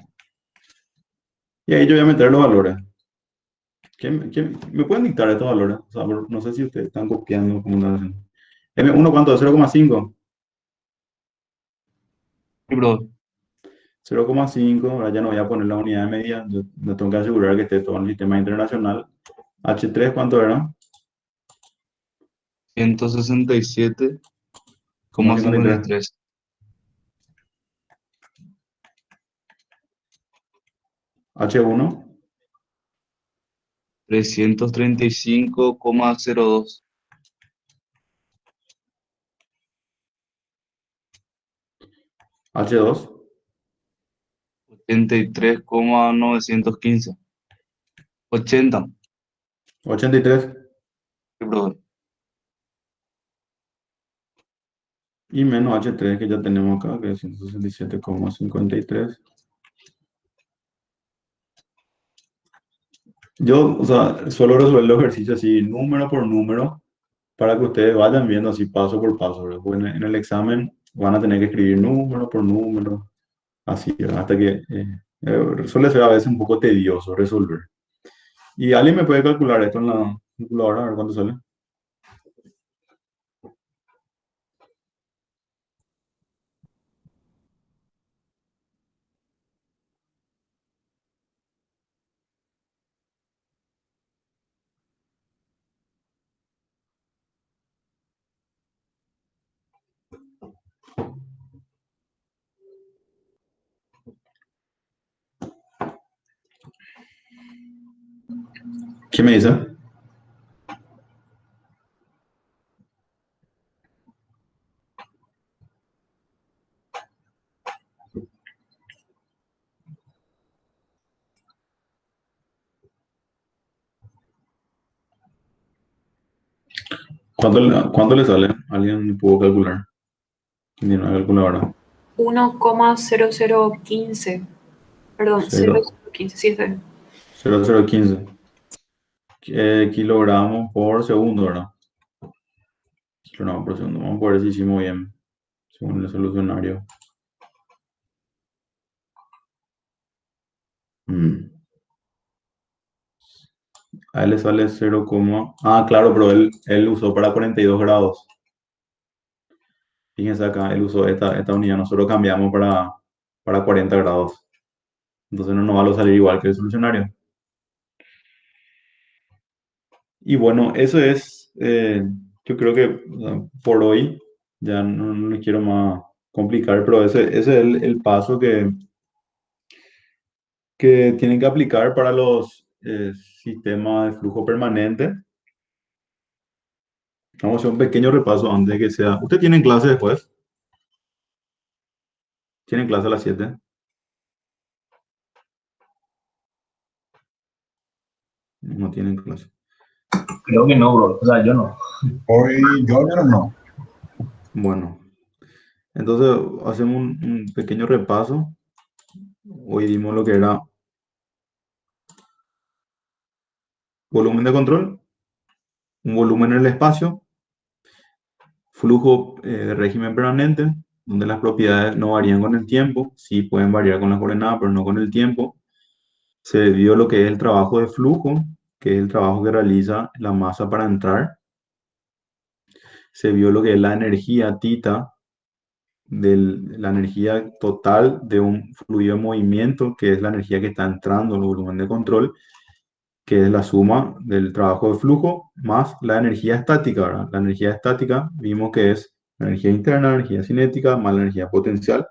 Y ahí yo voy a meter los valores. ¿Me pueden dictar estos valores? O sea, no sé si ustedes están copiando como están haciendo. M1, ¿cuánto es? 0,5. Sí, bro. 0,5, ahora ya no voy a poner la unidad de medida, yo me tengo que asegurar que esté todo en el sistema internacional. H3, ¿cuánto era? 167,53. H1, 335,02. H2, 83,915. 80. 83 Sí, brother. y menos H3 que ya tenemos acá, que es 167,53. Yo, o sea, suelo resolver el ejercicio así, número por número, para que ustedes vayan viendo así paso por paso, ¿verdad? Porque en el examen van a tener que escribir número por número, así, ¿verdad? Hasta que suele ser a veces un poco tedioso resolver. Y alguien me puede calcular esto en la calculadora, a ver cuánto sale. ¿Qué me dice? ¿Cuánto le sale? ¿Alguien pudo calcular? ¿Quién tiene una calculadora? 1,0015. Perdón, 0, 0,015, sí, está bien. 0,015 kilogramos por segundo, ¿verdad? Kilogramos por segundo. Vamos a ver si hicimos bien, según el solucionario. A él le sale 0, ah, claro, pero él usó para 42 grados. Fíjense acá, él usó esta unidad. Nosotros cambiamos para 40 grados. Entonces no nos va a salir igual que el solucionario. Y bueno, eso es, yo creo que o sea, por hoy ya no le quiero más complicar, pero ese es el paso que tienen que aplicar para los sistemas de flujo permanente. Vamos a hacer un pequeño repaso antes de que sea. ¿Usted tiene clase después? ¿Tienen clase a las 7? No tienen clase. Creo que no, bro. O sea, yo no. Hoy yo al menos no. Bueno, entonces hacemos un pequeño repaso. Hoy dimos lo que era volumen de control, un volumen en el espacio, flujo de régimen permanente, donde las propiedades no varían con el tiempo, sí pueden variar con las coordenadas, pero no con el tiempo. Se vio lo que es el trabajo de flujo, que es el trabajo que realiza la masa para entrar. Se vio lo que es la energía tita, la energía total de un fluido en movimiento, que es la energía que está entrando en el volumen de control, que es la suma del trabajo de flujo más la energía estática, ¿verdad? La energía estática vimos que es la energía interna, la energía cinética más la energía potencial.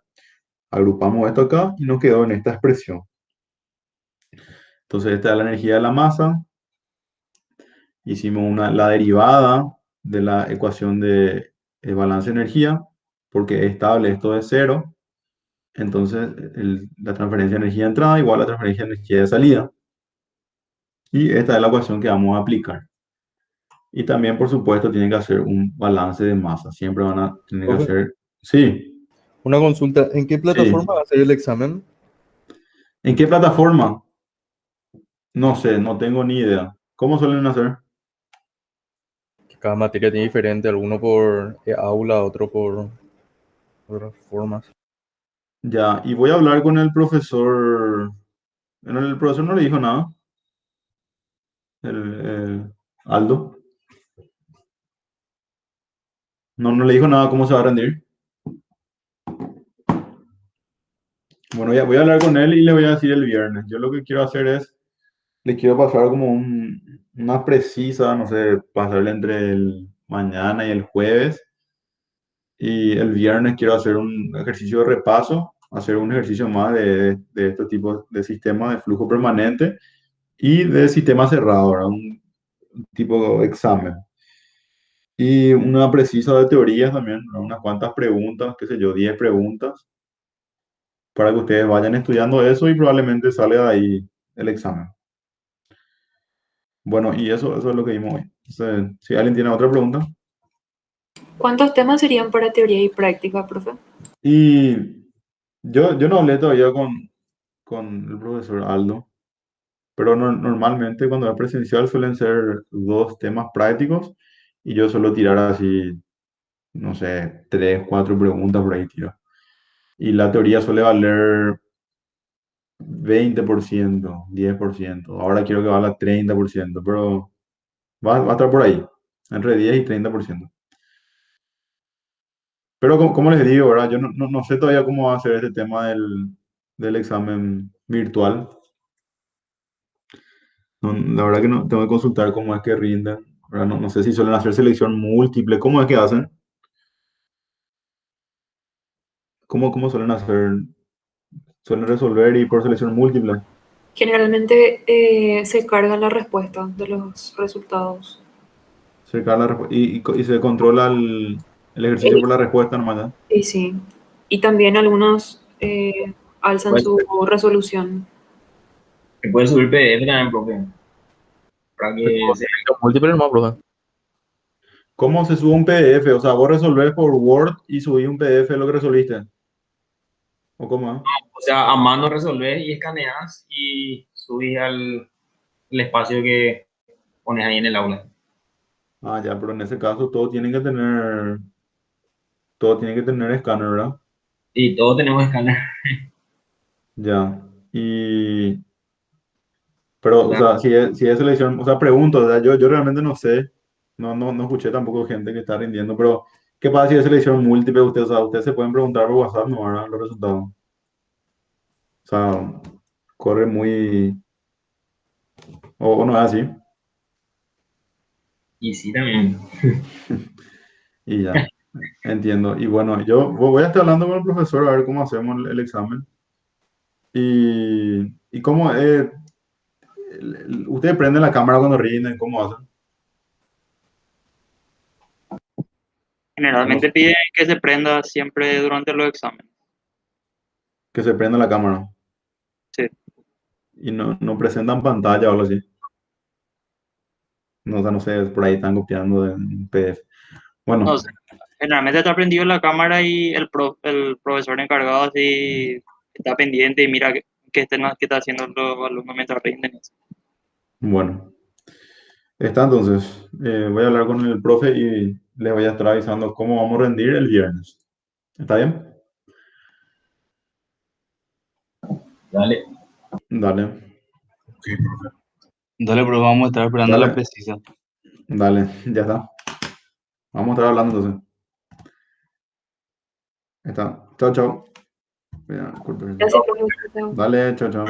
Agrupamos esto acá y nos quedó en esta expresión. Entonces esta es la energía de la masa. Hicimos la derivada de la ecuación de balance de energía, porque es estable, esto es cero. Entonces la transferencia de energía de entrada igual a la transferencia de energía de salida. Y esta es la ecuación que vamos a aplicar. Y también, por supuesto, tienen que hacer un balance de masa. Siempre van a tener que Profe, hacer... Sí, una consulta, ¿en qué plataforma sí. va a ser el examen? ¿En qué plataforma? No sé, no tengo ni idea. ¿Cómo suelen hacer? Cada materia tiene diferente, alguno por aula, otro por otras formas. Ya, y voy a hablar con el profesor. El profesor no le dijo nada. Aldo. No le dijo nada cómo se va a rendir. Bueno, ya voy a hablar con él y le voy a decir el viernes. Yo lo que quiero hacer es, le quiero pasar como una precisa, no sé, pasarle entre el mañana y el jueves. Y el viernes quiero hacer un ejercicio de repaso, hacer un ejercicio más de este tipo de sistema de flujo permanente y de sistema cerrado, ¿verdad? Un tipo de examen. Y una precisa de teorías también, ¿no? Unas cuantas preguntas, qué sé yo, 10 preguntas, para que ustedes vayan estudiando eso y probablemente salga de ahí el examen. Bueno, y eso es lo que vimos hoy. Entonces, si alguien tiene otra pregunta. ¿Cuántos temas serían para teoría y práctica, profe? Y yo no hablé todavía con el profesor Aldo, pero normalmente cuando es presencial suelen ser 2 temas prácticos y yo suelo tirar así, no sé, 3, 4 preguntas por ahí tiro. Y la teoría suele valer 20%, 10%. Ahora quiero que valga 30%, pero va a estar por ahí, entre 10 y 30%. Pero como les digo, ¿verdad? Yo no sé todavía cómo va a ser este tema del examen virtual. La verdad que no tengo que consultar cómo es que rinden, ¿verdad? No sé si suelen hacer selección múltiple. ¿Cómo es que hacen? ¿Cómo suelen hacer? ¿Suelen resolver y por selección múltiple? Generalmente se carga la respuesta de los resultados. Y se controla el ejercicio por la respuesta nomás, ¿ya? Y sí. Y también algunos alzan Pues, su resolución. se puede subir PDF también, profe. Para Pero que se... selección múltiple no, profe. ¿Cómo se sube un PDF? O sea, vos resolvés por Word y subís un PDF de lo que resolviste. ¿O cómo es? O sea, a mano resolver y escaneas y subís al el espacio que pones ahí en el aula. Ah, ya, pero en ese caso todo tiene que tener escáner, ¿verdad? Y todos tenemos escáner. Ya. Pero, o sea, si es selección, o sea, pregunto, ¿verdad? Yo realmente no sé, no escuché tampoco gente que está rindiendo, pero ¿qué pasa si es selección múltiple? Ustedes, o sea, ustedes se pueden preguntar por WhatsApp, ¿no? ¿Verdad? Los resultados. O sea, corre muy, o no es así, Y sí, también. y ya, entiendo. Y bueno, yo voy a estar hablando con el profesor a ver cómo hacemos el examen. Y cómo, ustedes prenden la cámara cuando rinden, ¿cómo hacen? Generalmente Cuando- piden que se prenda siempre durante los exámenes. que se prenda la cámara Sí. y no presentan pantalla o algo así. No, o sea, no sé, por ahí están copiando de un PDF. No Bueno, sé. Generalmente está prendido la cámara y el profesor encargado así está pendiente y mira qué está haciendo los alumnos mientras rinden. bueno. Está entonces. Voy a hablar con el profe y le voy a estar avisando cómo vamos a rendir el viernes. ¿Está bien? Dale. Dale, Ok, profe. Dale, pero vamos a estar esperando la dale, precisa. dale, ya está. Vamos a estar hablando entonces. Está. Chao, chao. Voy a cortar esto. Gracias, profesor. Dale, chao, chao.